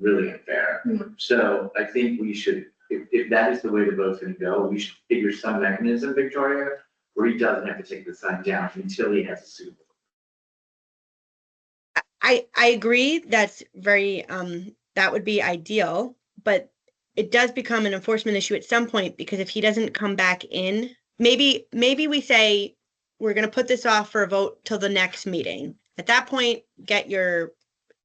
really unfair. So I think we should, if that is the way the vote's gonna go, we should figure some mechanism, Victoria, where he doesn't have to take the sign down until he has a suitable. I agree, that's very, that would be ideal, but it does become an enforcement issue at some point, because if he doesn't come back in, maybe we say, we're gonna put this off for a vote till the next meeting. At that point, get your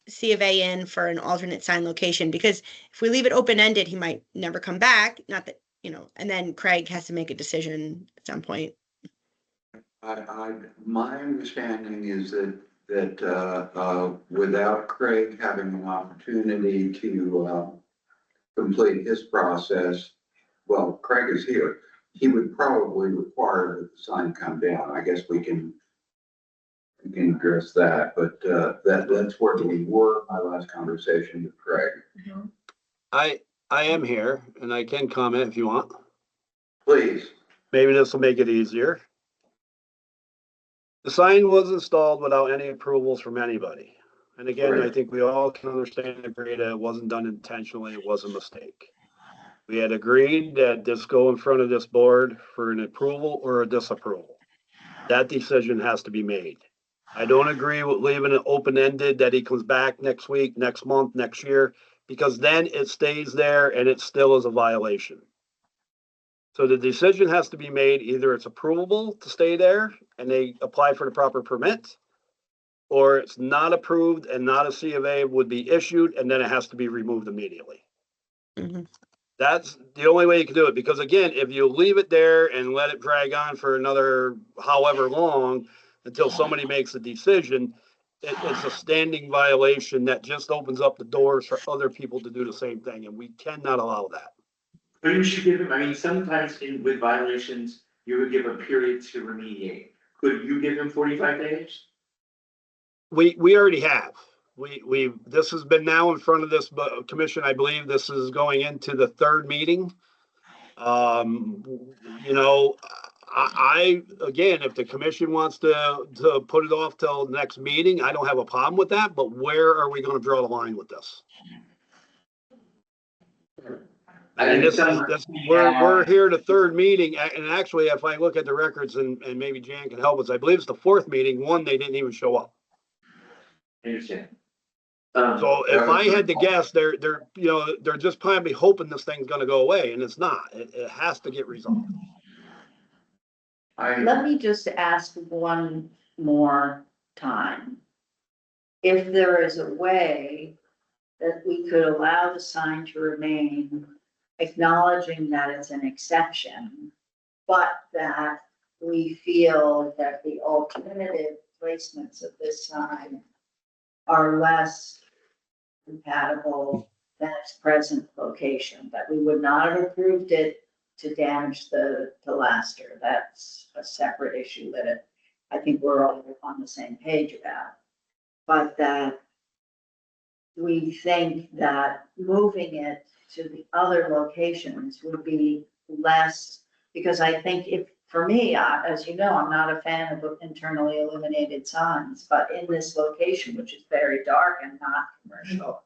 C of A in for an alternate sign location, because if we leave it open-ended, he might never come back, not that, and then Craig has to make a decision at some point. My understanding is that without Craig having an opportunity to complete his process, well, Craig is here. He would probably require that the sign come down. I guess we can address that, but that's where we were my last conversation with Craig. I am here and I can comment if you want. Please. Maybe this will make it easier. The sign was installed without any approvals from anybody. And again, I think we all can understand and agree that it wasn't done intentionally. It was a mistake. We had agreed that this go in front of this board for an approval or a disapproval. That decision has to be made. I don't agree with leaving it open-ended that he comes back next week, next month, next year, because then it stays there and it still is a violation. So the decision has to be made, either it's approvable to stay there and they apply for the proper permit, or it's not approved and not a C of A would be issued, and then it has to be removed immediately. Mhm. That's the only way you can do it, because again, if you leave it there and let it drag on for another however long until somebody makes a decision, it's a standing violation that just opens up the doors for other people to do the same thing, and we cannot allow that. But you should give him, I mean, sometimes with violations, you would give a period to remediate. Could you give him 45 days? We already have. This has been now in front of this commission. I believe this is going into the third meeting. Again, if the commission wants to put it off till the next meeting, I don't have a problem with that, but where are we gonna draw the line with this? And we're here the third meeting, and actually, if I look at the records and maybe Jan can help us, I believe it's the fourth meeting, one, they didn't even show up. I understand. So if I had to guess, they're just probably hoping this thing's gonna go away, and it's not. It has to get resolved. Let me just ask one more time. If there is a way that we could allow the sign to remain, acknowledging that it's an exception, but that we feel that the alternative placements of this sign are less compatible than its present location, that we would not have approved it to damage the pilaster. That's a separate issue that I think we're all on the same page about. But that we think that moving it to the other locations would be less, because I think for me, as you know, I'm not a fan of internally illuminated signs, but in this location, which is very dark and not commercial,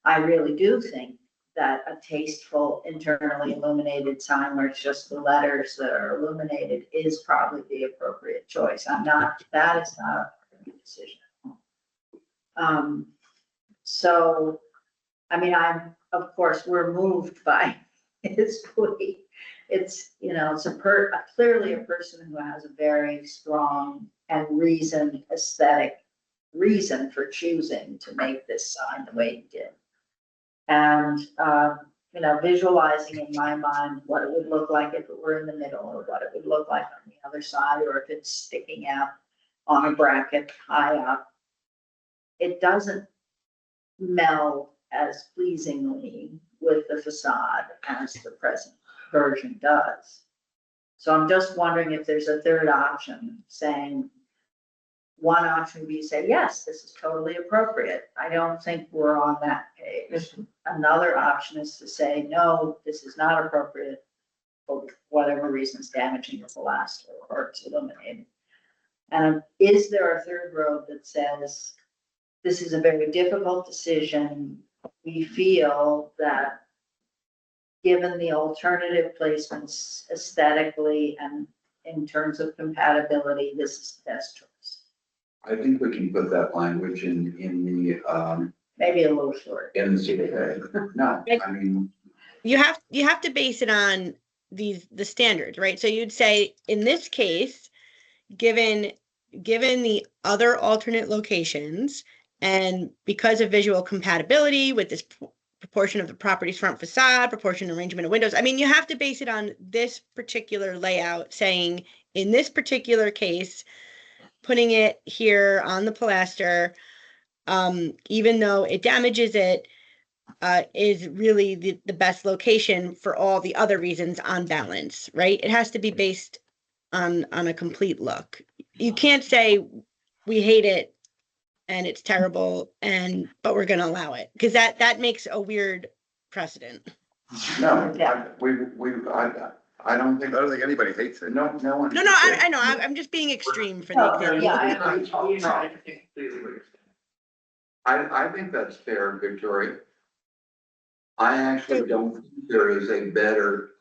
I really do think that a tasteful internally illuminated sign where it's just the letters that are illuminated is probably the appropriate choice. That is not a decision. So, I mean, of course, we're moved by it's, you know, it's clearly a person who has a very strong and reasoned aesthetic reason for choosing to make this sign the way he did. And, you know, visualizing in my mind what it would look like if it were in the middle, or what it would look like on the other side, or if it's sticking out on a bracket high up. It doesn't meld as pleasingly with the facade as the present version does. So I'm just wondering if there's a third option, saying, one option would be to say, yes, this is totally appropriate. I don't think we're on that page. Another option is to say, no, this is not appropriate for whatever reasons, damaging the pilaster or it's illuminated. And is there a third road that says, this is a very difficult decision. We feel that given the alternative placements aesthetically and in terms of compatibility, this is the best choice. I think we can put that language in the, Maybe a little short. in the CPA. No, I mean, You have to base it on the standards, right? So you'd say, in this case, given the other alternate locations, and because of visual compatibility with this proportion of the property's front facade, proportion arrangement of windows, I mean, you have to base it on this particular layout, saying, in this particular case, putting it here on the pilaster, even though it damages it, is really the best location for all the other reasons on balance, right? It has to be based on a complete look. You can't say, we hate it and it's terrible, but we're gonna allow it, because that makes a weird precedent. no, Yeah. I don't think. I don't think anybody hates it. No one. No, I know, I'm just being extreme for the No, example. yeah, I agree. I think that's fair, Victoria. I actually don't think there is a better,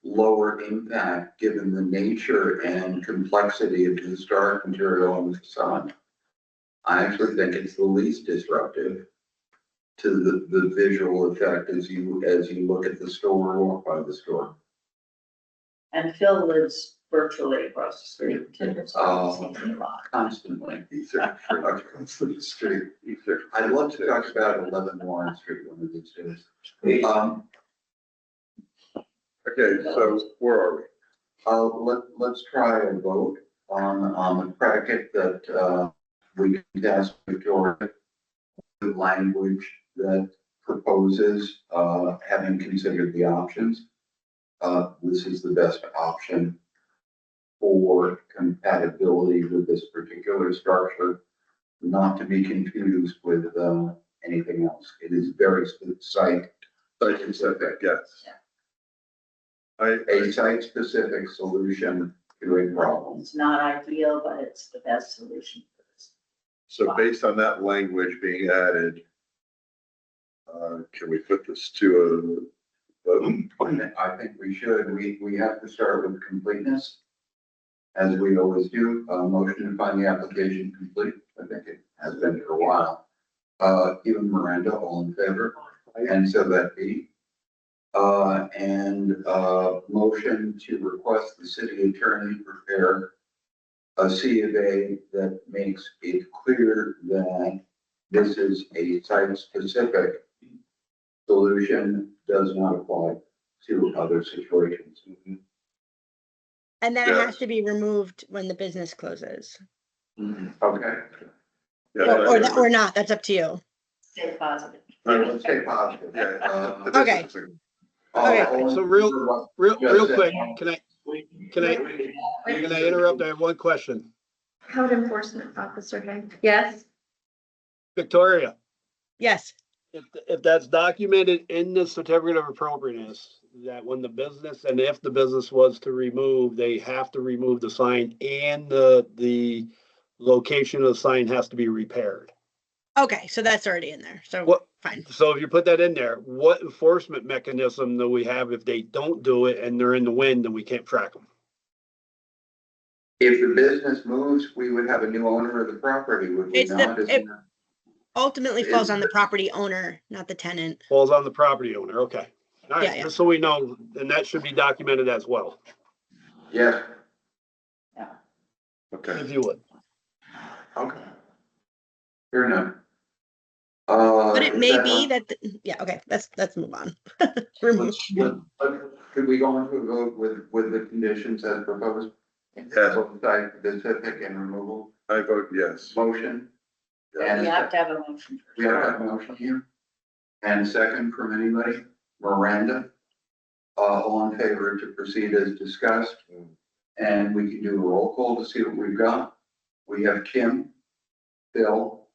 lower impact, given the nature and complexity of the historic material on the facade. I actually think it's the least disruptive to the visual effect as you look at the store or walk by the store. And Phil lives virtually across the street too. So Oh. he's seen a lot. Constantly. Across the street. I'd love to talk about 11 Warren Street one of these days. Okay, so where are we? Let's try a vote on the predicate that, we can ask Victoria, the language that proposes, having considered the options. This is the best option for compatibility with this particular structure, not to be confused with, anything else. It is very site specific. Yes. A site-specific solution to a problem. It's not ideal, but it's the best solution for this. So based on that language being added, can we put this to a vote? I think we should. We have to start with completeness, as we always do. Motion to find the application complete. I think it has been for a while. Even Miranda, all in favor, and so that be. Motion to request the city attorney prepare a C of A that makes it clear that this is a site-specific solution, does not apply to other situations. And then it Yeah. has to be removed when the business closes. Okay, Yeah, Or not, that's up to you. Stay positive. let's stay positive. Yeah. Okay. So real quick, can I interrupt? I have one question. Code enforcement officer, Hank. Yes? Victoria, Yes, if that's documented in the certificate of appropriateness, that when the business, and if the business was to remove, they have to remove the sign and the location of the sign has to be repaired. okay, so that's already in there, so What- fine. So if you put that in there, what enforcement mechanism do we have if they don't do it and they're in the wind and we can't track them? If the business moves, we would have a new owner of the property, would we It's the- not? Isn't that- Ultimately falls on the property owner, not the tenant. Falls on the property owner, okay. All Yeah, right, yeah. just so we know, and that should be documented as well, Yes, Okay. if you would. okay. Here none. But it is may that be on- that, yeah, okay, let's move on. Remove. Could we go into a vote with the conditions as proposed? Yes, Both site specific and removal, I vote yes. motion? We And have to have a motion. we have that motion here. And second from anybody, Miranda. All in favor to proceed as discussed. And we can do a roll call to see what we've got. We have Kim, Bill,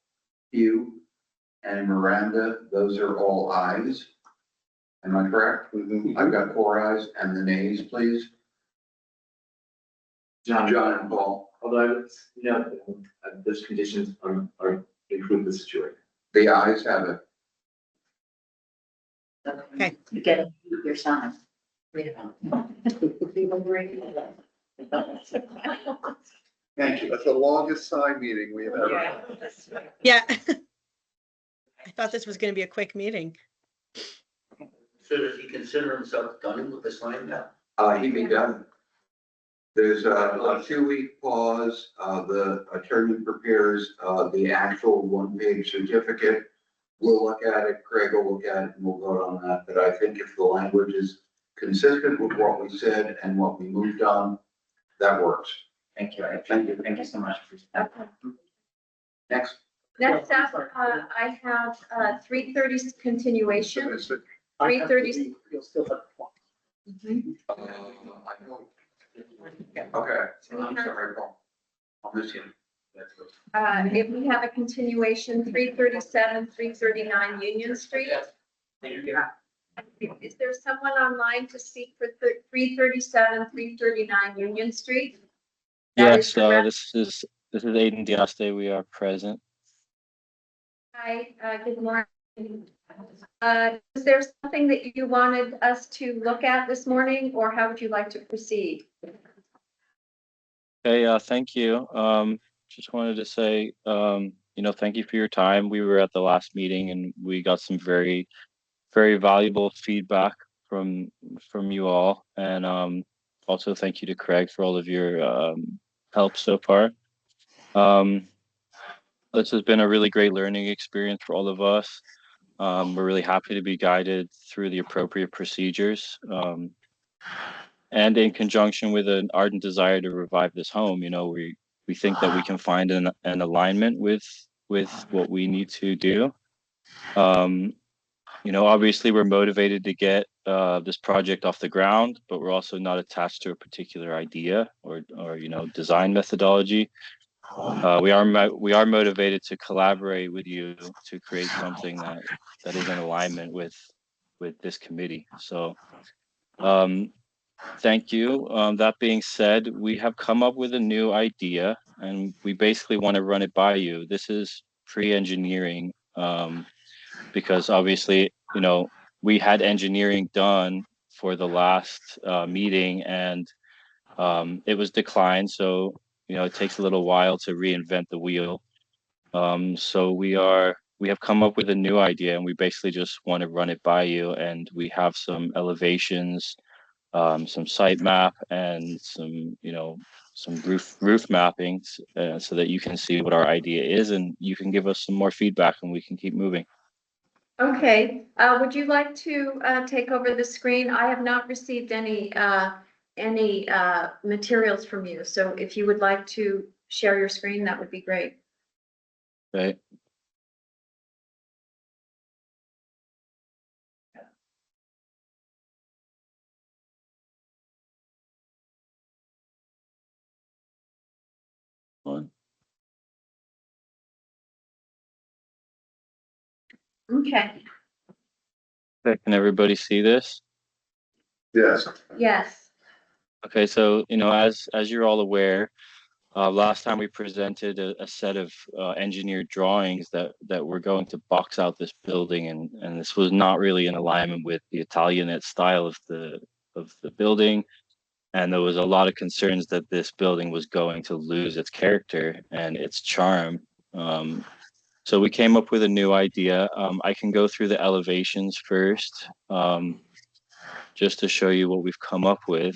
Hugh, and Miranda. Those are all ayes. Am I correct? I've got 4 ayes and the nays, please. John and Paul. Although I would, those conditions are improve the situation. The ayes have it. Okay. You get your sign. Thank you. That's the longest sign meeting we have ever had. Yeah. I thought this was gonna be a quick meeting. So does he consider himself done with the sign now? He be done. There's a 2-week pause. The attorney prepares, the actual 1-page certificate. We'll look at it, Craig will look at it, and we'll vote on that. But I think if the language is consistent with what we said and what we moved on, that works. Thank you. Thank you. Thank you so much. Okay. Next. Next up, I have 3:30 continuation. 3:30. You'll still have. I hope. Okay, I'm sorry, Paul. I'll miss you. If we have a continuation, 337, 339 Union Street. Is there someone online to speak for 337, 339 Union Street? That is Yes, correct. this is Aiden Diaste. We are present. Hi, good morning. Is there something that you wanted us to look at this morning, or how would you like to proceed? Okay, thank you. Just wanted to say, thank you for your time. We were at the last meeting and we got some very, very valuable feedback from you all. And also thank you to Craig for all of your help so far. This has been a really great learning experience for all of us. We're really happy to be guided through the appropriate procedures. And in conjunction with an ardent desire to revive this home, we think that we can find an alignment with what we need to do. Obviously we're motivated to get this project off the ground, but we're also not attached to a particular idea or design methodology. We are motivated to collaborate with you to create something that is in alignment with this committee. So thank you. That being said, we have come up with a new idea and we basically want to run it by you. This is pre-engineering because obviously, we had engineering done for the last meeting and it was declined. So, it takes a little while to reinvent the wheel. So we have come up with a new idea and we basically just want to run it by you. And we have some elevations, some site map and some roof mappings so that you can see what our idea is and you can give us some more feedback and we can keep moving. Okay, would you like to take over the screen? I have not received any materials from you. So if you would like to share your screen, that would be great. Okay. One. Okay, Okay, can everybody see this? Yes. yes. Okay, so as you're all aware, last time we presented a set of engineered drawings that were going to box out this building, and this was not really in alignment with the Italianate style of the building, and there was a lot of concerns that this building was going to lose its character and its charm. So we came up with a new idea. I can go through the elevations first. just to show you what we've come up with.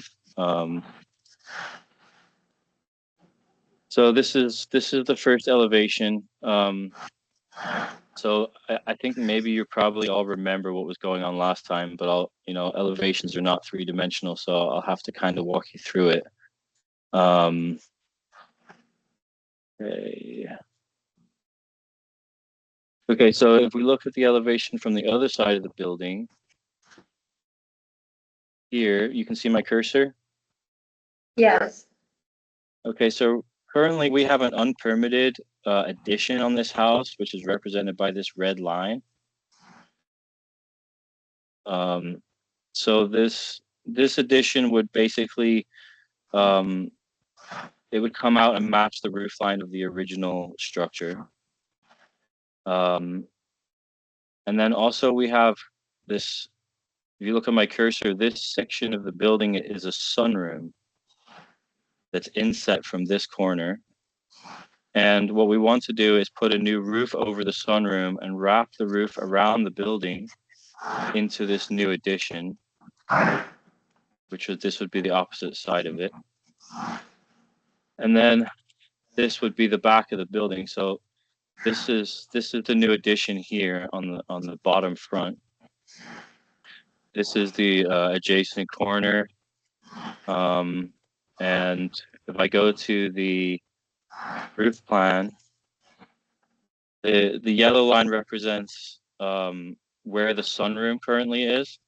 So this is the first elevation. So I think maybe you probably all remember what was going on last time, but elevations are not three-dimensional, so I'll have to kind of walk you through it. Okay, so if we look at the elevation from the other side of the building, here, you can see my cursor. Yes. Okay, so currently we have an unpermitted addition on this house, which is represented by this red line. So this addition would basically, it would come out and match the roof line of the original structure. And then also we have this, if you look at my cursor, this section of the building is a sunroom that's inset from this corner. And what we want to do is put a new roof over the sunroom and wrap the roof around the building into this new addition, this would be the opposite side of it. And then this would be the back of the building. So this is the new addition here on the bottom front. This is the adjacent corner. And if I go to the roof plan, the yellow line represents where the sunroom currently is,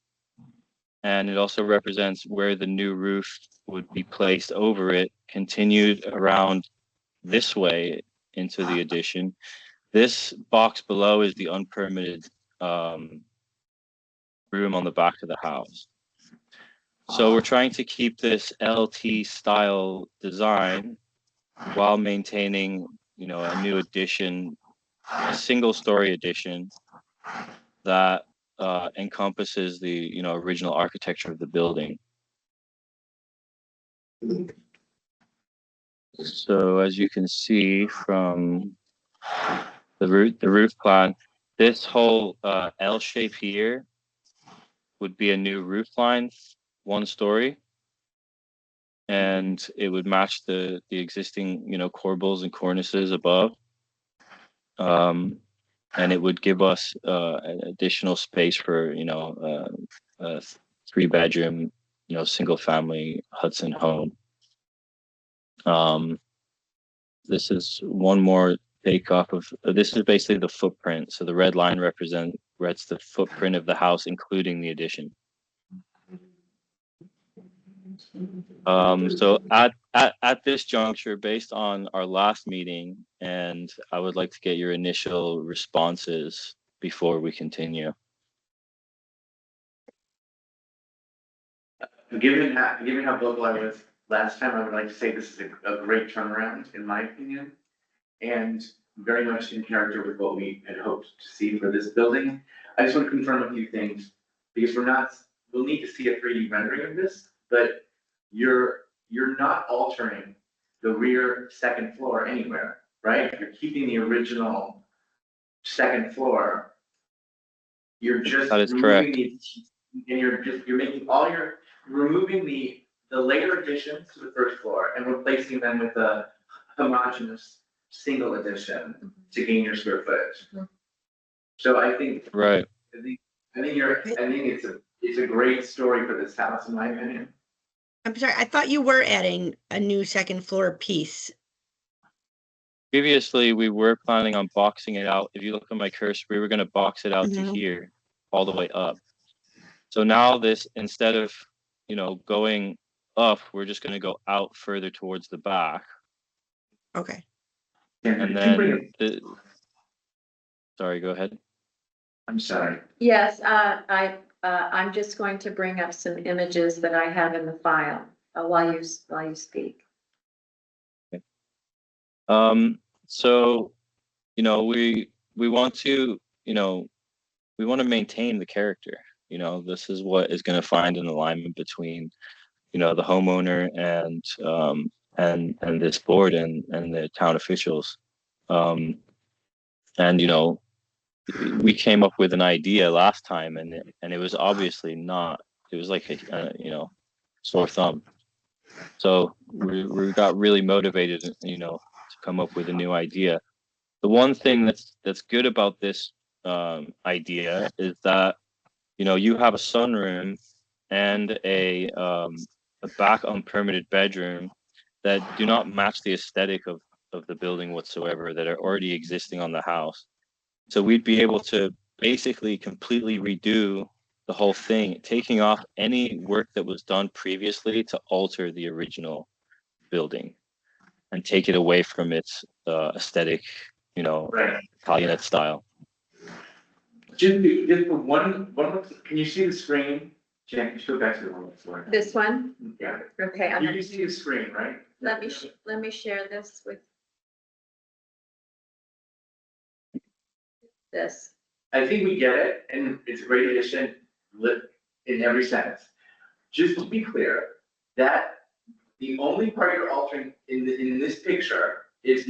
and it also represents where the new roof would be placed over it, continued around this way into the addition. This box below is the unpermitted room on the back of the house. So we're trying to keep this LT style design while maintaining, a new addition, a single story addition that encompasses the, original architecture of the building. So as you can see from the roof plan, this whole L shape here would be a new roof line, 1 story, and it would match the existing, corbels and cornices above. And it would give us an additional space for, a 3-bedroom, single family Hudson home. This is one more takeoff of, this is basically the footprint. So the red line represents the footprint of the house, including the addition. So at this juncture, based on our last meeting, and I would like to get your initial responses before we continue. Given how vocal I was last time, I would like to say this is a great turnaround, in my opinion, and very much in character with what we had hoped to see for this building. I just want to confirm a few things, because we'll need to see a 3D rendering of this, but you're not altering the rear second floor anywhere, right? You're keeping the original second floor. You're just that is correct. And you're removing the later additions to the first floor and replacing them with a homogeneous single addition to gain your square footage. So I think right. I think it's a great story for this house, in my opinion. I'm sorry, I thought you were adding a new second floor piece. Previously, we were planning on boxing it out. If you look at my cursor, we were going to box it out to here, all the way up. So now this, instead of, going up, we're just going to go out further towards the back. Okay. And then, sorry, go ahead. I'm sorry. Yes, I'm just going to bring up some images that I have in the file while you speak. Okay. So, we want to, we want to maintain the character. This is what is going to find an alignment between, the homeowner and this board and the town officials. And, we came up with an idea last time, and it was obviously not it was like a sore thumb. So we got really motivated, to come up with a new idea. The one thing that's good about this idea is that you have a sunroom and a back unpermitted bedroom that do not match the aesthetic of the building whatsoever, that are already existing on the house. So we'd be able to basically completely redo the whole thing, taking off any work that was done previously to alter the original building and take it away from its aesthetic, Right. Italianate style. Just for one, can you see the screen? Jen, can you go back to the one? This one? Yeah. Okay, You can see the screen, right? let me share this with this. I think we get it, and it's a great addition, in every sense. Just to be clear, that the only part you're altering in this picture is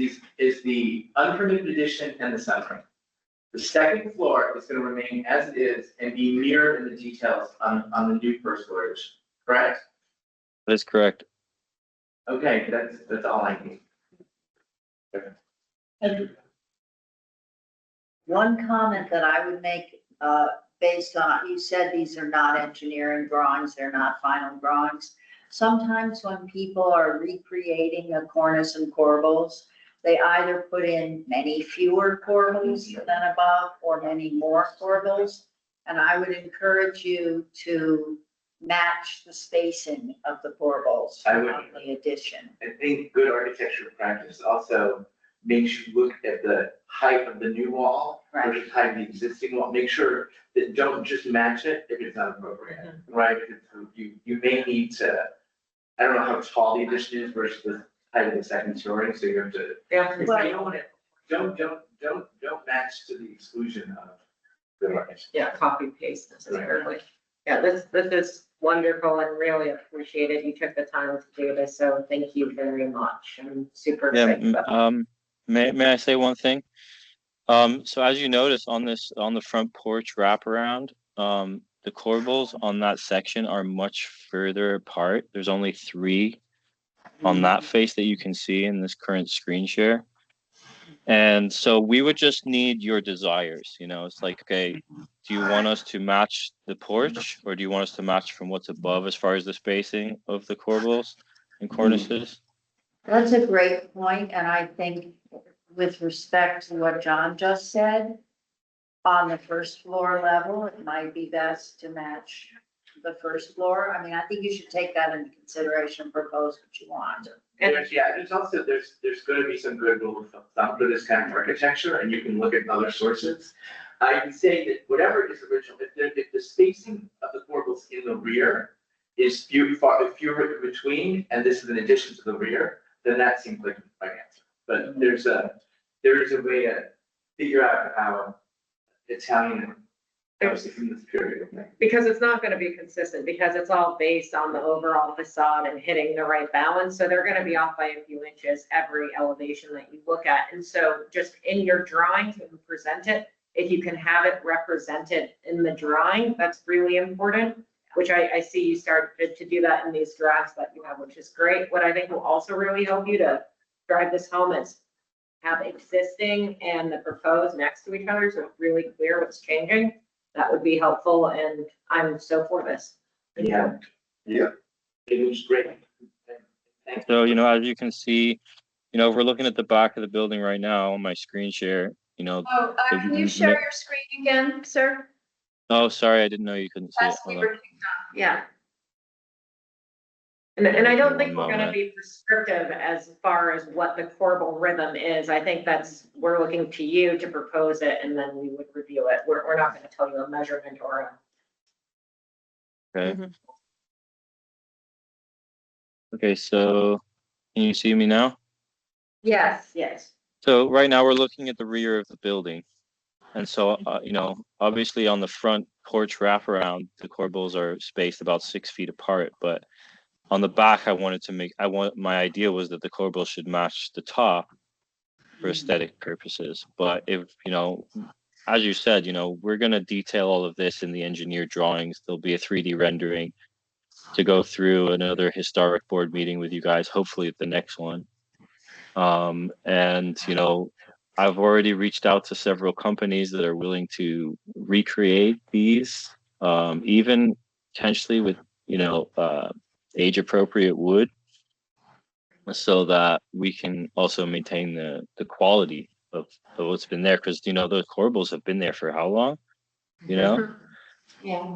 the unpermitted addition and the sunroom. The second floor is gonna remain as it is and be mirrored in the details on the new first floor addition, correct? That's correct. Okay, that's all I need. One comment that I would make, based on, you said these are not engineering drawings, they're not final drawings. Sometimes when people are recreating a cornice and corbels, they either put in many fewer corbels than above or many more corbels. And I would encourage you to match the spacing of the corbels I would. on the addition. I think good architecture practice also makes you look at the height of the new wall versus the height of the existing wall. Make sure that don't just match it if it's not appropriate, right? If you may need to, I don't know how tall the addition is versus the height of the second story, so you have to. Yeah. You don't want it, don't match to the exclusion of good architecture. Yeah, copy paste necessarily. Yeah, this is wonderful and really appreciated. You took the time to do this, so thank you very much. I'm super excited about it. May I say one thing? So as you notice on the front porch wraparound, the corbels on that section are much further apart. There's only 3 on that face that you can see in this current screen share. And so we would just need your desires, it's like, okay, do you want us to match the porch or do you want us to match from what's above as far as the spacing of the corbels and cornices? That's a great point, and I think with respect to what John just said, on the first floor level, it might be best to match the first floor. I mean, I think you should take that into consideration and propose what you want. There's also, there's gonna be some good rule of thumb for this kind of architecture, and you can look at other sources. I can say that whatever is original, if the spacing of the corbels in the rear is fewer in between, and this is an addition to the rear, then that seems like my answer. But there's a way to figure out how Italian, obviously from this period. Because it's not gonna be consistent, because it's all based on the overall facade and hitting the right balance, so they're gonna be off by a few inches every elevation that you look at. And so just in your drawings, when you present it, if you can have it represented in the drawing, that's really important, which I see you started to do that in these drafts that you have, which is great. What I think will also really help you to drive this home is have existing and the proposed next to each other, so it's really clear what's changing. That would be helpful, and I'm so for this. Yeah. Yeah. It was great. Thank you. So, as you can see, we're looking at the back of the building right now on my screen share, Can you share your screen again, sir? Oh, sorry, I didn't know you couldn't see it. Yes, we Hold were on. kicked off. Yeah. And I don't think One we're gonna moment. be prescriptive as far as what the corbel rhythm is. I think we're looking to you to propose it, and then we would review it. We're not gonna tell you a measurement or Okay. Mhm. Okay, so can you see me now? Yes. Yes. So right now we're looking at the rear of the building. And so, obviously on the front porch wraparound, the corbels are spaced about 6 feet apart, but on the back, my idea was that the corbels should match the top for aesthetic purposes. But if, as you said, we're gonna detail all of this in the engineer drawings. There'll be a 3D rendering to go through another historic board meeting with you guys, hopefully at the next one. And I've already reached out to several companies that are willing to recreate these, even potentially with, age appropriate wood, so that we can also maintain the quality of what's been there. Cause those corbels have been there for how long? Yeah.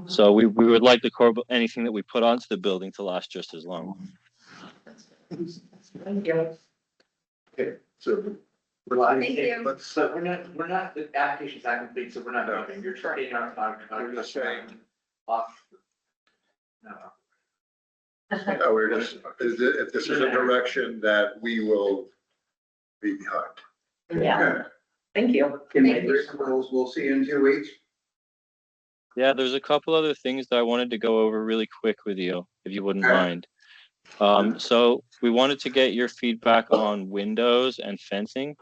So we would like the corbel, anything that we put onto the building to last just as long. Thank you. Okay, so. Thank you. Let's, So we're not, the application's not complete, so we're not No. voting, you're trading we're just saying, off. No. no, we're just, if this is a direction that we will be behind. Yeah, thank you. We'll see you in 2 weeks. Yeah, there's a couple other things that I wanted to go over really quick with you, if you wouldn't Okay. mind. So we wanted to get your feedback on windows and fencing.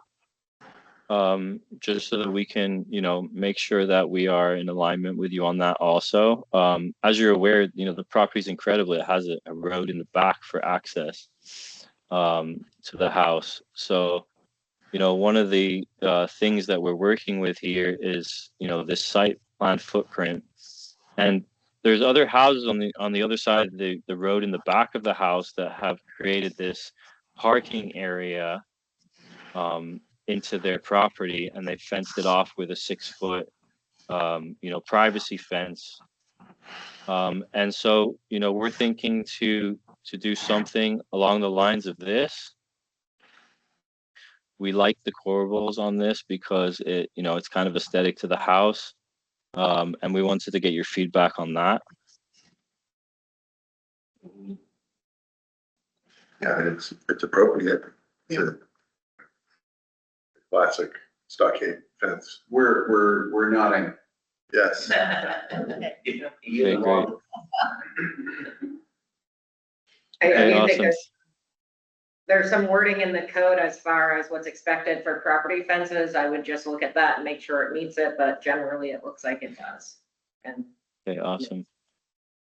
Just so that we can, make sure that we are in alignment with you on that also. As you're aware, the property's incredible. It has a road in the back for access to the house. So, one of the things that we're working with here is, this site plan footprint. And there's other houses on the other side of the road in the back of the house that have created this parking area into their property, and they fenced it off with a 6-foot, privacy fence. And so, we're thinking to do something along the lines of this. We like the corbels on this because it's kind of aesthetic to the house. And we wanted to get your feedback on that. Yeah, it's appropriate. It's a classic stockade fence. We're nodding. Yes. Okay, great. I Okay, do think awesome. there's some wording in the code as far as what's expected for property fences. I would just look at that and make sure it meets it, but generally it looks like it does. And Okay, awesome.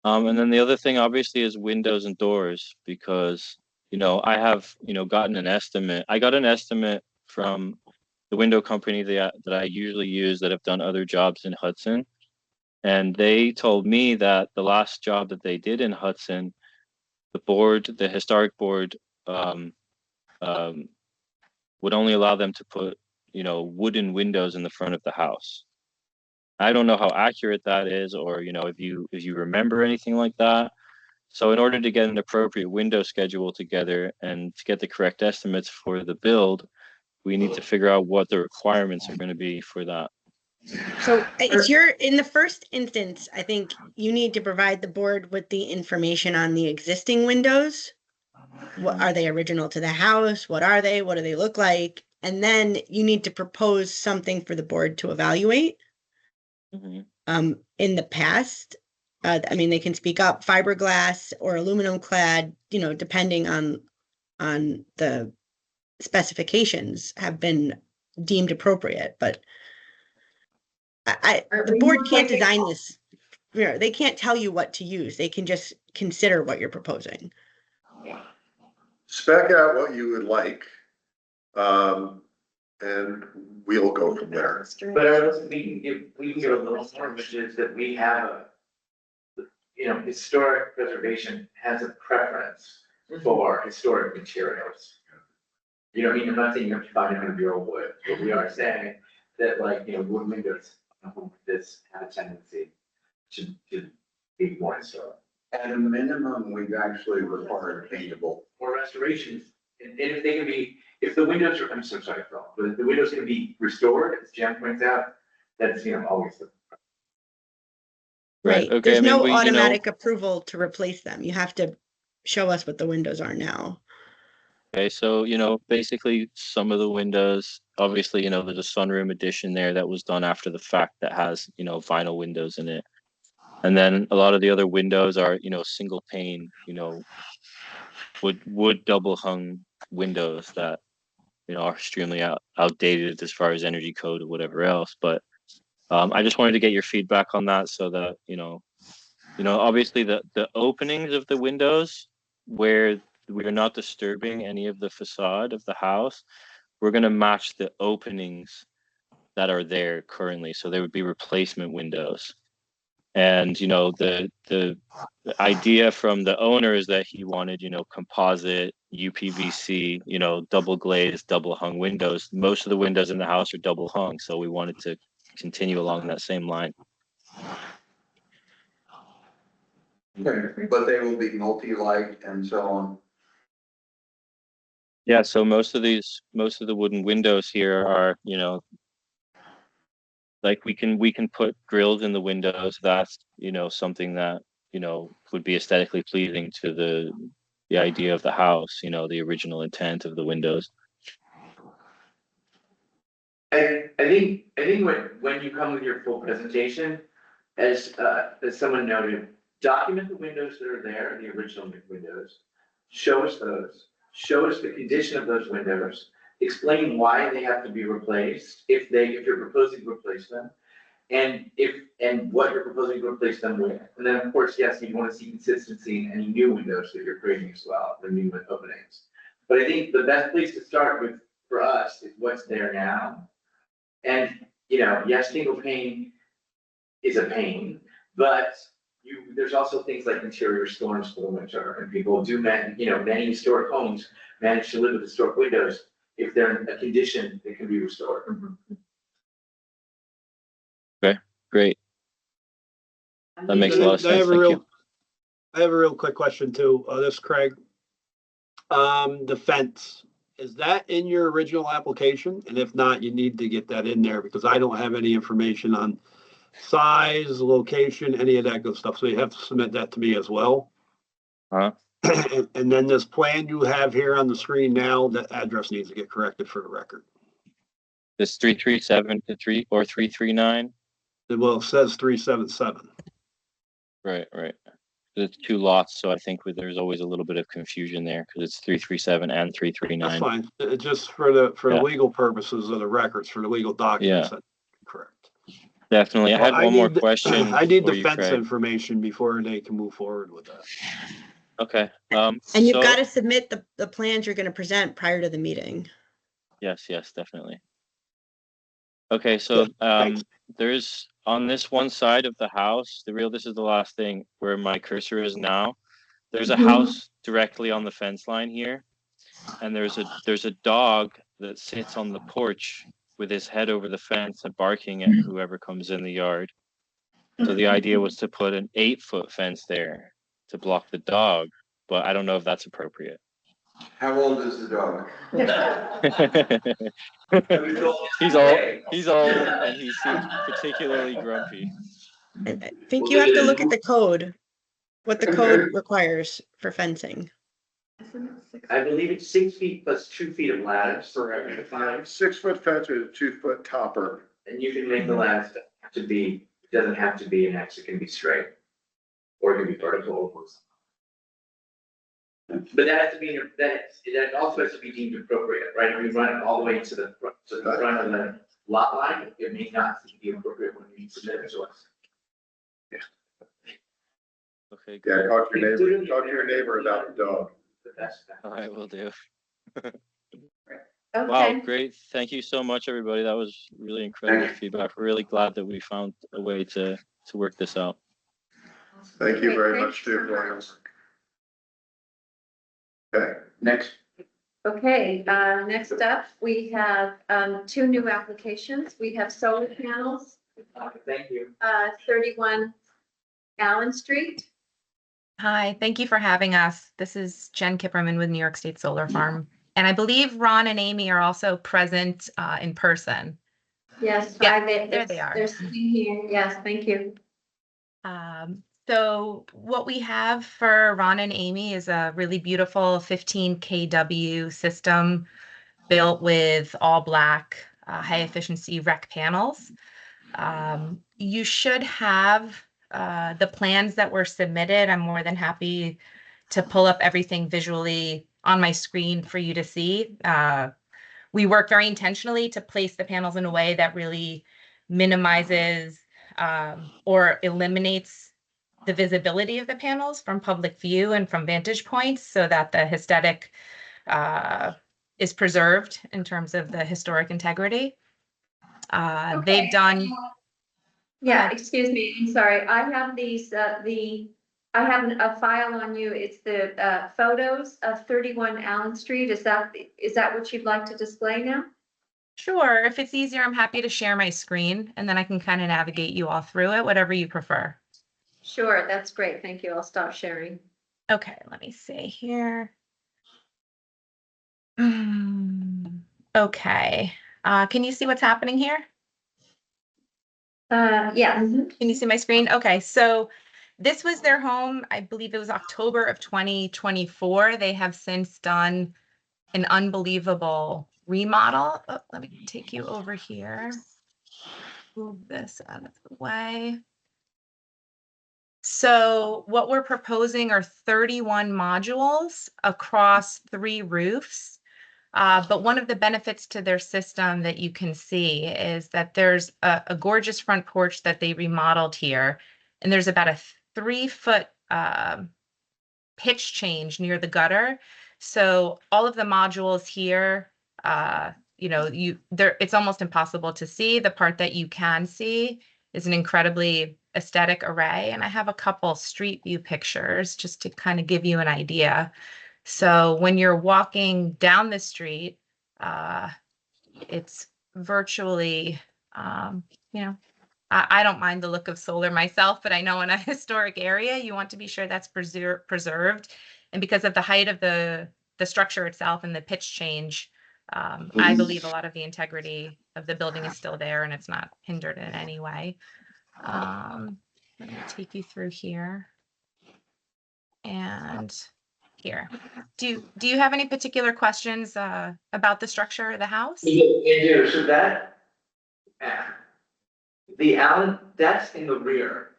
And then the other thing obviously is windows and doors, because, I have, gotten an estimate. I got an estimate from the window company that I usually use that have done other jobs in Hudson. And they told me that the last job that they did in Hudson, the historic board, would only allow them to put, wooden windows in the front of the house. I don't know how accurate that is, or, if you remember anything like that. So in order to get an appropriate window schedule together and to get the correct estimates for the build, we need to figure out what the requirements are going to be for that. So in the first instance, I think you need to provide the board with the information on the existing windows. What are they original to the house? What are they? What do they look like? And then you need to propose something for the board to evaluate. Mhm. In the past, they can speak up, fiberglass or aluminum clad, depending on the specifications, have been deemed appropriate, but the board can't design this. They can't tell you what to use. They can just consider what you're proposing. Spec out what you would like. And we'll go from there. But I also think we can give a little more, which is that we have historic preservation has a preference for historic materials. I'm not saying you have to buy 100-year-old wood, but we are saying that wood windows, this have a tendency to be more historic. At a minimum, we've actually required paintable. Or restorations, and if they can be, if the windows are, I'm so sorry, Phil, but if the windows can be restored, as Jen points out, that's, always the. Right. Okay. There's no we, automatic approval to replace them. You have to show us what the windows are now. Okay, so, basically some of the windows, obviously, there's a sunroom addition there that was done after the fact that has, vinyl windows in it. And then a lot of the other windows are, single pane, wood double hung windows that, are extremely outdated as far as energy code or whatever else. But I just wanted to get your feedback on that so that, obviously the openings of the windows where we're not disturbing any of the facade of the house, we're going to match the openings that are there currently. So there would be replacement windows. And, the idea from the owner is that he wanted, composite UPVC, double glazed, double hung windows. Most of the windows in the house are double hung. So we wanted to continue along that same line. Okay, but they will be multi-light and so on. Yeah, so most of the wooden windows here are, like we can put grills in the windows. That's, something that, would be aesthetically pleasing to the idea of the house, the original intent of the windows. I think when you come with your full presentation, as someone noted, document the windows that are there, the original windows. Show us those. Show us the condition of those windows. Explain why they have to be replaced, if you're proposing to replace them, and what you're proposing to replace them with. And then, of course, yes, you want to see consistency in any new windows that you're creating as well, the new openings. But I think the best place to start with for us is what's there now. And, yes, single pane is a pain, but there's also things like interior storms for the winter, and people do, many historic homes manage to live with historic windows if they're in a condition that can be restored. Okay, great. That makes a lot of sense. Thank you. I have a real quick question too. This is Craig. The fence, is that in your original application? And if not, you need to get that in there because I don't have any information on size, location, any of that good stuff. So you have to submit that to me as well. And then this plan you have here on the screen now, that address needs to get corrected for the record. This 337 to 339. Well, it says 377. Right. It's two lots, so I think there's always a little bit of confusion there because it's 337 and 339. That's fine. It's just for the legal purposes of the records, for the legal documents. Yeah. That's correct. Definitely. I had one more question. I need the for you, fence Craig. information before they can move forward with that. Okay. And you've got to submit the plans you're going to present prior to the meeting. Yes, definitely. Okay, so there's on this one side of the house, this is the last thing where my cursor is now. There's a house directly on the fence line here, and there's a dog that sits on the porch with his head over the fence and barking at whoever comes in the yard. So the idea was to put an 8-foot fence there to block the dog, but I don't know if that's appropriate. How old is the dog? He's old and he seems particularly grumpy. I think you have to look at the code, what the code requires for fencing. I believe it's 6 feet plus 2 feet of lattice. Correct. 6-foot fence with a 2-foot topper. And you can make the lattice it doesn't have to be an X, it can be straight. Or it can be vertical. But that has to be, that also has to be deemed appropriate, right? If we run it all the way to the front of the lot line, it may not be appropriate when you submit it to us. Okay. Yeah, talk to your neighbor about the dog. All right, will do. Okay. Wow, great. Thank you so much, everybody. That was really incredible feedback. We're really glad that we found a way to work this out. Thank you very much, too. Okay, next. Okay, next up, we have 2 new applications. We have solar panels, Thank you. 31 Allen Street. Hi, thank you for having us. This is Jen Kipperman with New York State Solar Farm. And I believe Ron and Amy are also present in person. Yes, Yeah, there they are. They're sitting here. Yes, thank you. So what we have for Ron and Amy is a really beautiful 15 kW system built with all black high efficiency rec panels. You should have the plans that were submitted. I'm more than happy to pull up everything visually on my screen for you to see. We work very intentionally to place the panels in a way that really minimizes or eliminates the visibility of the panels from public view and from vantage points so that the aesthetic is preserved in terms of the historic integrity. They've done. Yeah, excuse me, I'm sorry. I have these, I have a file on you. It's the photos of 31 Allen Street. Is that what you'd like to display now? Sure, if it's easier, I'm happy to share my screen and then I can kind of navigate you all through it, whatever you prefer. Sure, that's great. Thank you. I'll stop sharing. Okay, let me see here. Okay, can you see what's happening here? Yeah. Can you see my screen? Okay, so this was their home. I believe it was October of 2024. They have since done an unbelievable remodel. Oh, let me take you over here. Move this out of the way. So what we're proposing are 31 modules across 3 roofs. But one of the benefits to their system that you can see is that there's a gorgeous front porch that they remodeled here. And there's about a 3-foot pitch change near the gutter. So all of the modules here, it's almost impossible to see. The part that you can see is an incredibly aesthetic array. And I have a couple street view pictures just to kind of give you an idea. So when you're walking down the street, it's virtually, I don't mind the look of solar myself, but I know in a historic area, you want to be sure that's preserved. And because of the height of the structure itself and the pitch change, I believe a lot of the integrity of the building is still there and it's not hindered in any way. Let me take you through here. And here. Do you have any particular questions about the structure of the house? Yeah, so that, the Allen, that's in the rear,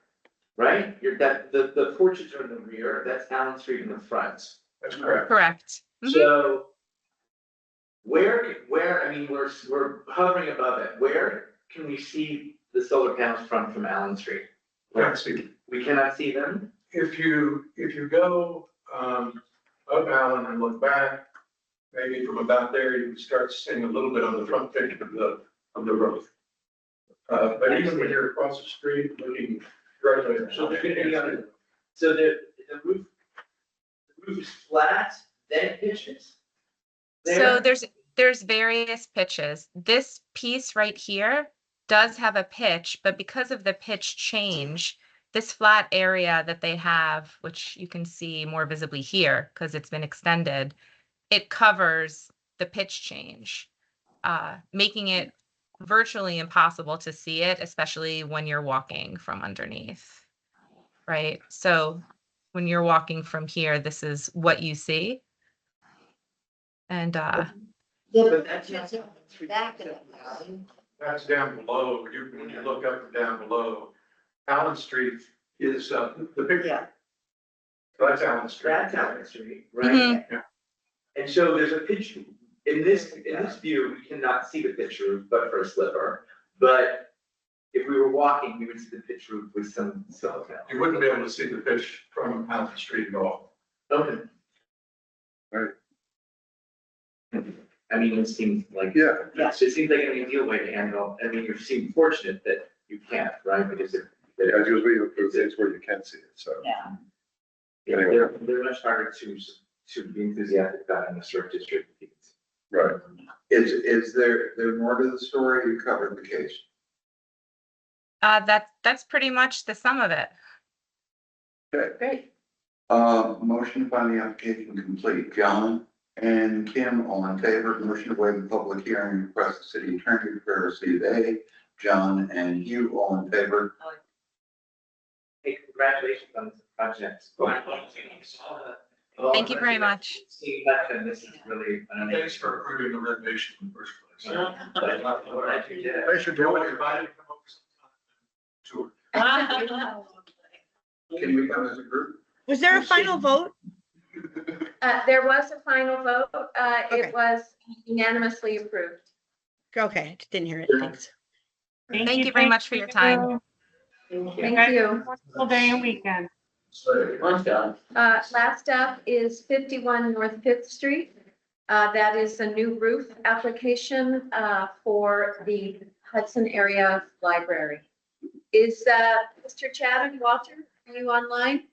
right? The porches are in the rear, that's Allen Street in the front. That's correct. Correct. So where, I mean, we're hovering above it. Where can we see the solar panels from Allen Street? Can't see. We cannot see them? If you go, up Allen and look back, maybe from about there, you can start seeing a little bit on the front picture of the roof. But even when you're across the street looking directly, So the roof is flat, then pitches? So there's various pitches. This piece right here does have a pitch, but because of the pitch change, this flat area that they have, which you can see more visibly here because it's been extended, it covers the pitch change, making it virtually impossible to see it, especially when you're walking from underneath, right? So when you're walking from here, this is what you see. And But that's just back of it. that's down below, when you look up and down below, Allen Street is, the picture. Yeah. That's Allen Street. That's Allen Street, right? Yeah. And so there's a pitch, in this view, we cannot see the pitch roof but for a sliver. But if we were walking, we would see the pitch roof with some solar panels. You wouldn't be able to see the pitch from Allen Street at all. Okay. Right. I mean, it seems like. Yeah. It seems like an ideal way to handle, I mean, you seem fortunate that you can't, right? Because Yeah, it's where you can see it, so. Yeah. they're much harder to be enthusiastic about in the historic district. Right. Is there more to the story? You covered the case. that's pretty much the sum of it. Okay. Great. Motion to find the application complete. John and Kim, all in favor. Motion to waive the public hearing, request the city attorney to prepare a C of A. John and you, all in favor. Hey, congratulations on this project. Thank you very much. And this is really. Thanks for approving the renovation in the first place. They should do it. Invited to come over sometime. Tour. Can we come as a group? Was there a final vote? There was a final vote. Okay. It was unanimously approved. Okay, I just didn't hear it. Thanks. Thank you very much for your time. Thank you. Thank you. Wonderful day and weekend. Last up is 51 North Fifth Street. That is a new roof application for the Hudson Area Library. Is Mr. Chadden Walter, are you online?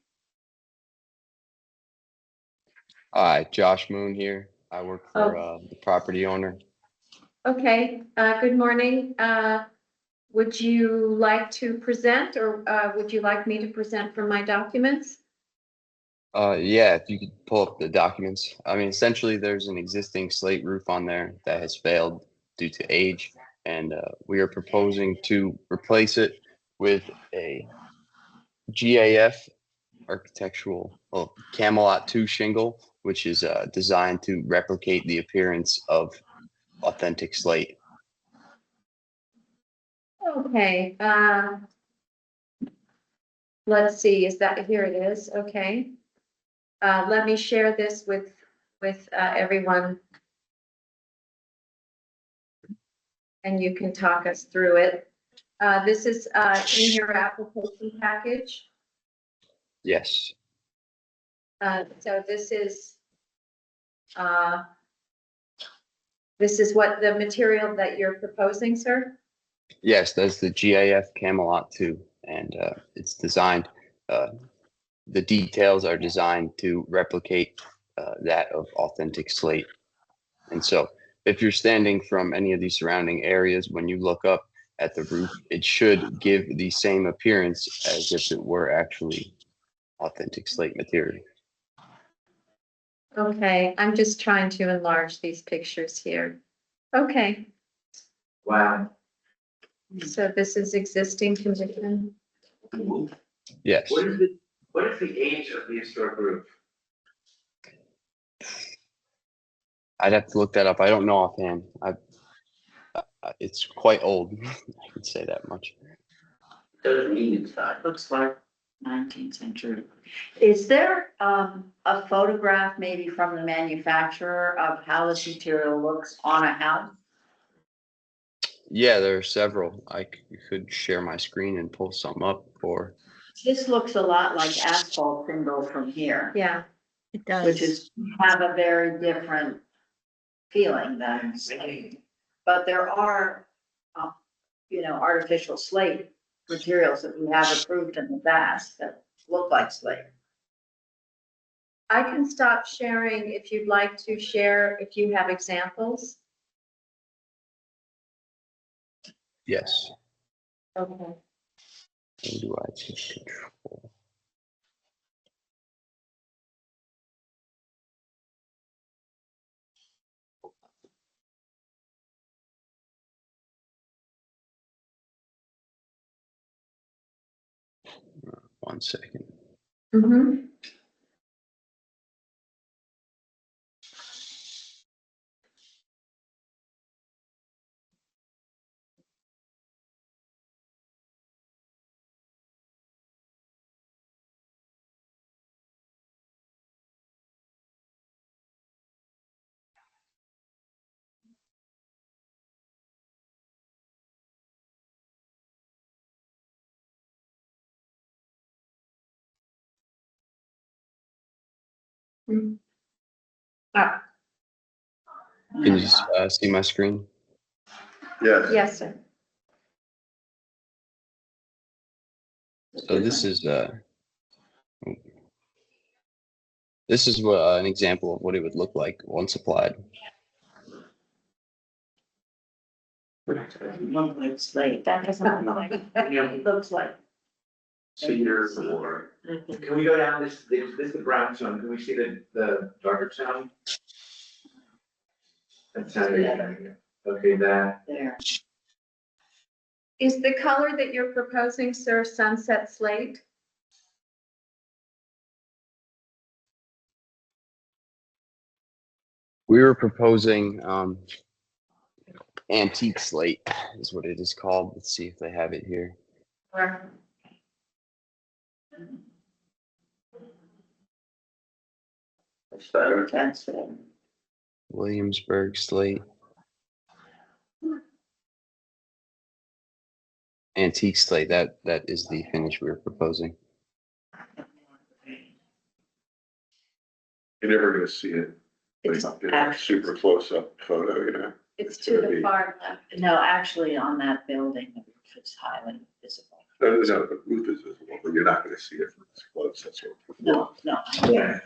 Hi, Josh Moon here. I work for the property owner. Okay, good morning. Would you like to present or would you like me to present from my documents? Yeah, if you could pull up the documents. I mean, essentially, there's an existing slate roof on there that has failed due to age, and we are proposing to replace it with a GAF architectural, well, Camelot 2 shingle, which is designed to replicate the appearance of authentic slate. Okay, let's see, is that, here it is, okay. Let me share this with everyone. And you can talk us through it. This is in your application package. Yes. So this is what the material that you're proposing, sir? Yes, that's the GAF Camelot 2, and it's designed, the details are designed to replicate that of authentic slate. And so if you're standing from any of these surrounding areas, when you look up at the roof, it should give the same appearance as if it were actually authentic slate material. Okay, I'm just trying to enlarge these pictures here. Okay, Wow. so this is existing condition. Yes. What is the age of the historic roof? I'd have to look that up. I don't know offhand. It's quite old. I can say that much. Doesn't mean it's not. Looks like 19th century. Is there a photograph maybe from the manufacturer of how this material looks on a house? Yeah, there are several. I could share my screen and pull some up, or This looks a lot like asphalt shingle from here. Yeah, It does. Which is have a very different feeling than, but there are, artificial slate materials that we have approved in the past that look like slate. I can stop sharing if you'd like to share, if you have examples. yes. Okay. How do I take control? One second. Mm-hmm. Ah, Can you see my screen? Yes. yes, sir. So this is what an example of what it would look like once applied. Look like slate. That doesn't look like, it looks like. Cedar or? Can we go down this is the brownstone, can we see the darker stone? That's not it. Okay, that. There. Is the color that you're proposing, sir, sunset slate? We were proposing antique slate is what it is called. Let's see if they have it here. Or That's it. Williamsburg slate. antique slate. That is the finish we were proposing. You're never gonna see it, It's like, actually, super close up photo, you know? It's to the far left. no, actually on that building, the roof is highly visible. No, the roof is visible, but you're not gonna see it from this close, that's what. No, no. Yeah.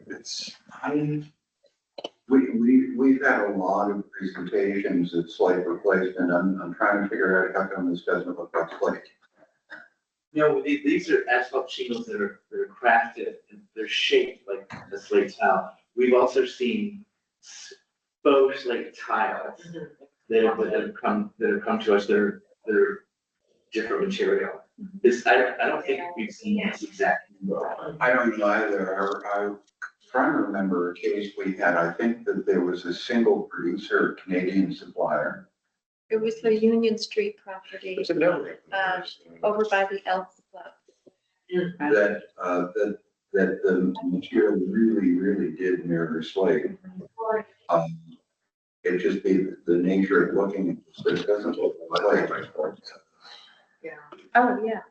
It's, We've had a lot of presentations at slate replacement. I'm trying to figure out how come this doesn't look like slate. No, these are asphalt shingles that are crafted and they're shaped like a slate tile. We've also seen faux slate tiles that have come to us that are different material. This, I don't think we've seen this exactly. I don't know either. I'm trying to remember a case we had. I think that there was a single producer, Canadian supplier. It was the Union Street property, it's a no. over by the Elks Club. That the material really did mirror slate. It just be the nature of looking, it doesn't look like slate. Yeah. Oh, yeah,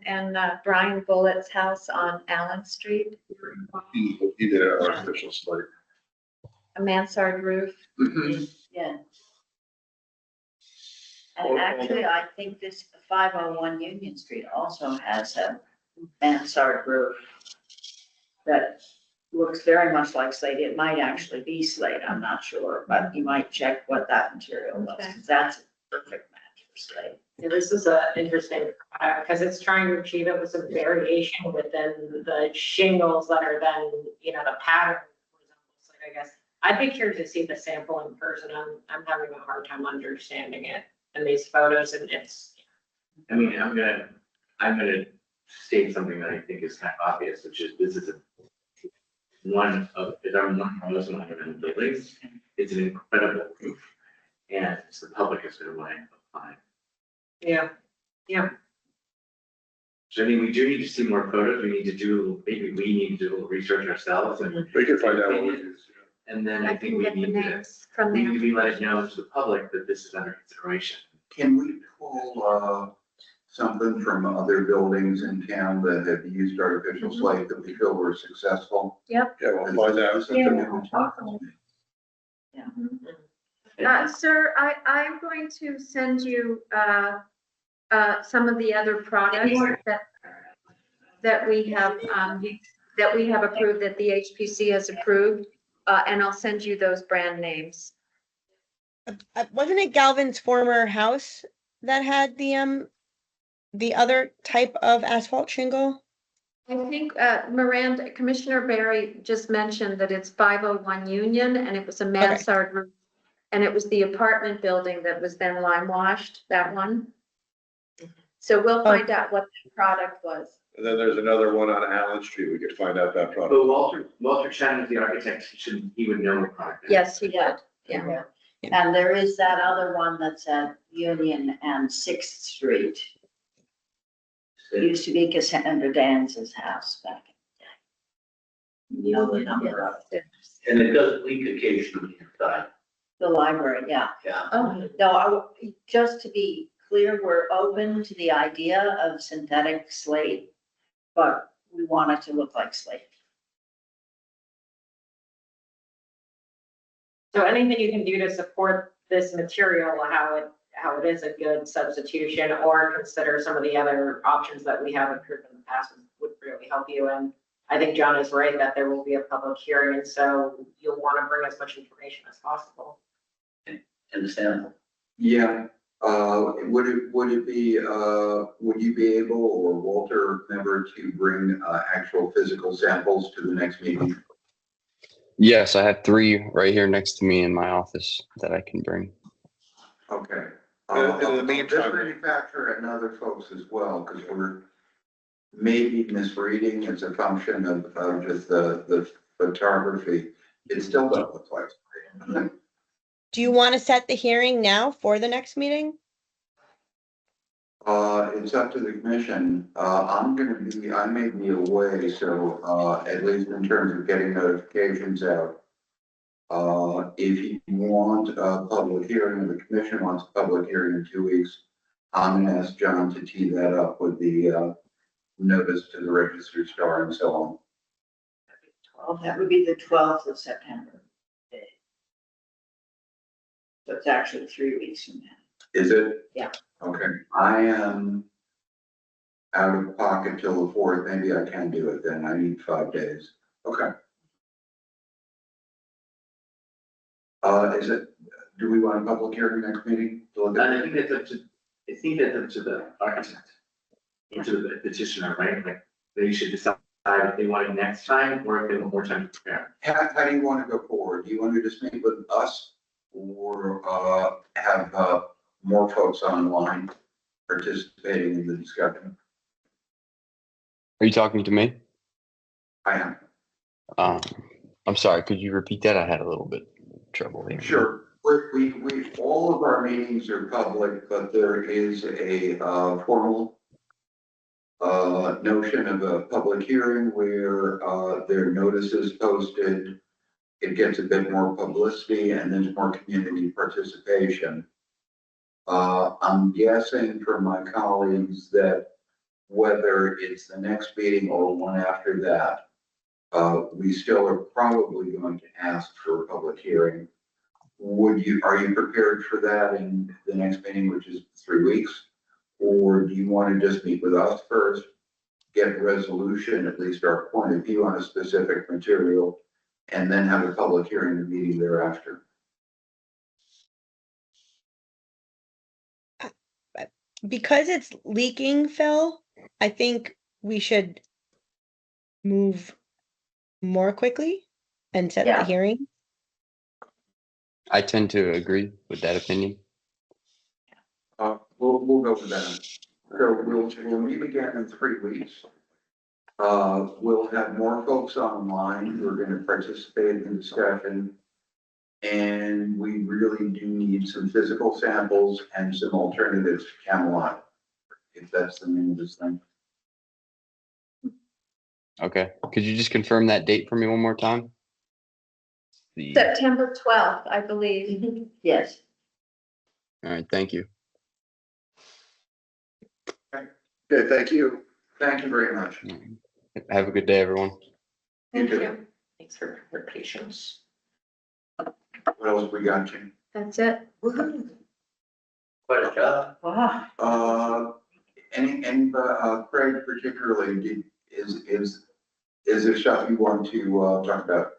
and Brian Bullett's house on Allen Street, He did an artificial slate. a mansard roof. Yeah. And actually, I think this 501 Union Street also has a mansard roof that looks very much like slate. It might actually be slate, I'm not sure, but you might check what that material was, because that's a perfect match for slate. Yeah, this is a interesting, because it's trying to achieve it with some variation within the shingles that are then, you know, the pattern resembles, like, I guess. I'd be curious to see the sample in person. I'm having a hard time understanding it in these photos, and it's. I mean, I'm gonna state something that I think is kind of obvious, which is this is one of the most modern buildings. It's an incredible roof, and it's the public is gonna want to apply. Yeah, yeah. So I mean, we do need to see more photos. We need to do, maybe we need to do a little research ourselves and. We can find out what we use. And then I think we get the need to, names from we there. need to be letting know to the public that this is under consideration. Can we pull, something from other buildings in town that have used artificial slate that we feel were successful? Yeah, we'll find out. This is a new Sir, I'm going to send you, some of the other products that we have approved, that the HPC has approved, and I'll send you those brand names. Wasn't it Galvin's former house that had the other type of asphalt shingle? I think, Miranda, Commissioner Barry just mentioned that it's 501 Union, and it was a mansard roof. And it was the apartment building that was then lime washed, that one. So we'll find out what the product was. And then there's another one on Allen Street. We could find out that product. But Walter Shannon is the architect. He would know the product. Yes, he did, yeah. And there is that other one that's at Union and Sixth Street. It used to be Cassandra Danz's house back in the day. You know the number of it. And it does leak occasionally inside. The library, yeah. Yeah. Oh, no, just to be clear, we're open to the idea of synthetic slate, but we want it to look like slate. So anything you can do to support this material, how it is a good substitution, or consider some of the other options that we have approved in the past would really help you. And I think John is right that there will be a public hearing, and so you'll want to bring as much information as possible. Understandable. Yeah, would you be able, or Walter, or member, to bring, actual physical samples to the next meeting? Yes, I have 3 right here next to me in my office that I can bring. Okay. In the meantime- This manufacturer and other folks as well, because we're maybe misreading as a function of just the photography. It still doesn't look like. Do you want to set the hearing now for the next meeting? It's up to the commission. I may be away, so, at least in terms of getting notifications out. If you want a public hearing, the commission wants a public hearing in 2 weeks, I'm gonna ask John to tee that up with the notice to the Register Star and so on. That would be the 12th of September. So it's actually 3 weeks from now. Is it? Yeah. Okay, I am out of pocket till the 4th. Maybe I can do it then. I need 5 days. Okay. Is it, do we want a public hearing next meeting? to look at And I think that's up to, I think that's up to the architect, and to the petitioner, right? Like, they should decide if they want it next time or if they want more time to prepare. How do you want to go forward? Do you want to just meet with us or have more folks online participating in the discussion? Are you talking to me? I am. I'm sorry, could you repeat that? I had a little bit of trouble here. Sure. We, all of our meetings are public, but there is a formal notion of a public hearing where there are notices posted. It gets a bit more publicity and there's more community participation. I'm guessing from my colleagues that whether it's the next meeting or one after that, we still are probably going to ask for a public hearing. Are you prepared for that in the next meeting, which is 3 weeks? Or do you want to just meet with us first, get a resolution, at least our point of view on a specific material, and then have a public hearing and meeting thereafter? Because it's leaking, Phil, I think we should move more quickly and set the Yeah. hearing. I tend to agree with that opinion. We'll go with that. So we'll meet again in 3 weeks. We'll have more folks online who are going to participate in the discussion. And we really do need some physical samples and some alternatives to Camelot, if that's the name of this thing. Okay, could you just confirm that date for me one more time? The, September 12th, I believe. Yes. all right, thank you. Okay, thank you. Thank you very much. Have a good day, everyone. You too. Thanks for your patience. What else we got, Jim? That's it. Quite a job. Craig particularly, is there stuff you want to talk about?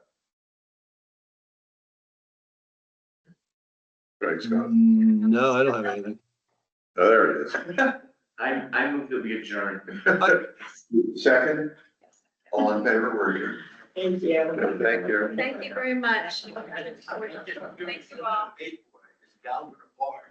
Right, Scott. No, I don't have anything. Oh, there it is. I move that we adjourn. Second? All in favor, we're adjourned. Thank you. Thank you. Thank you very much. Thank you all. It's down to the bar.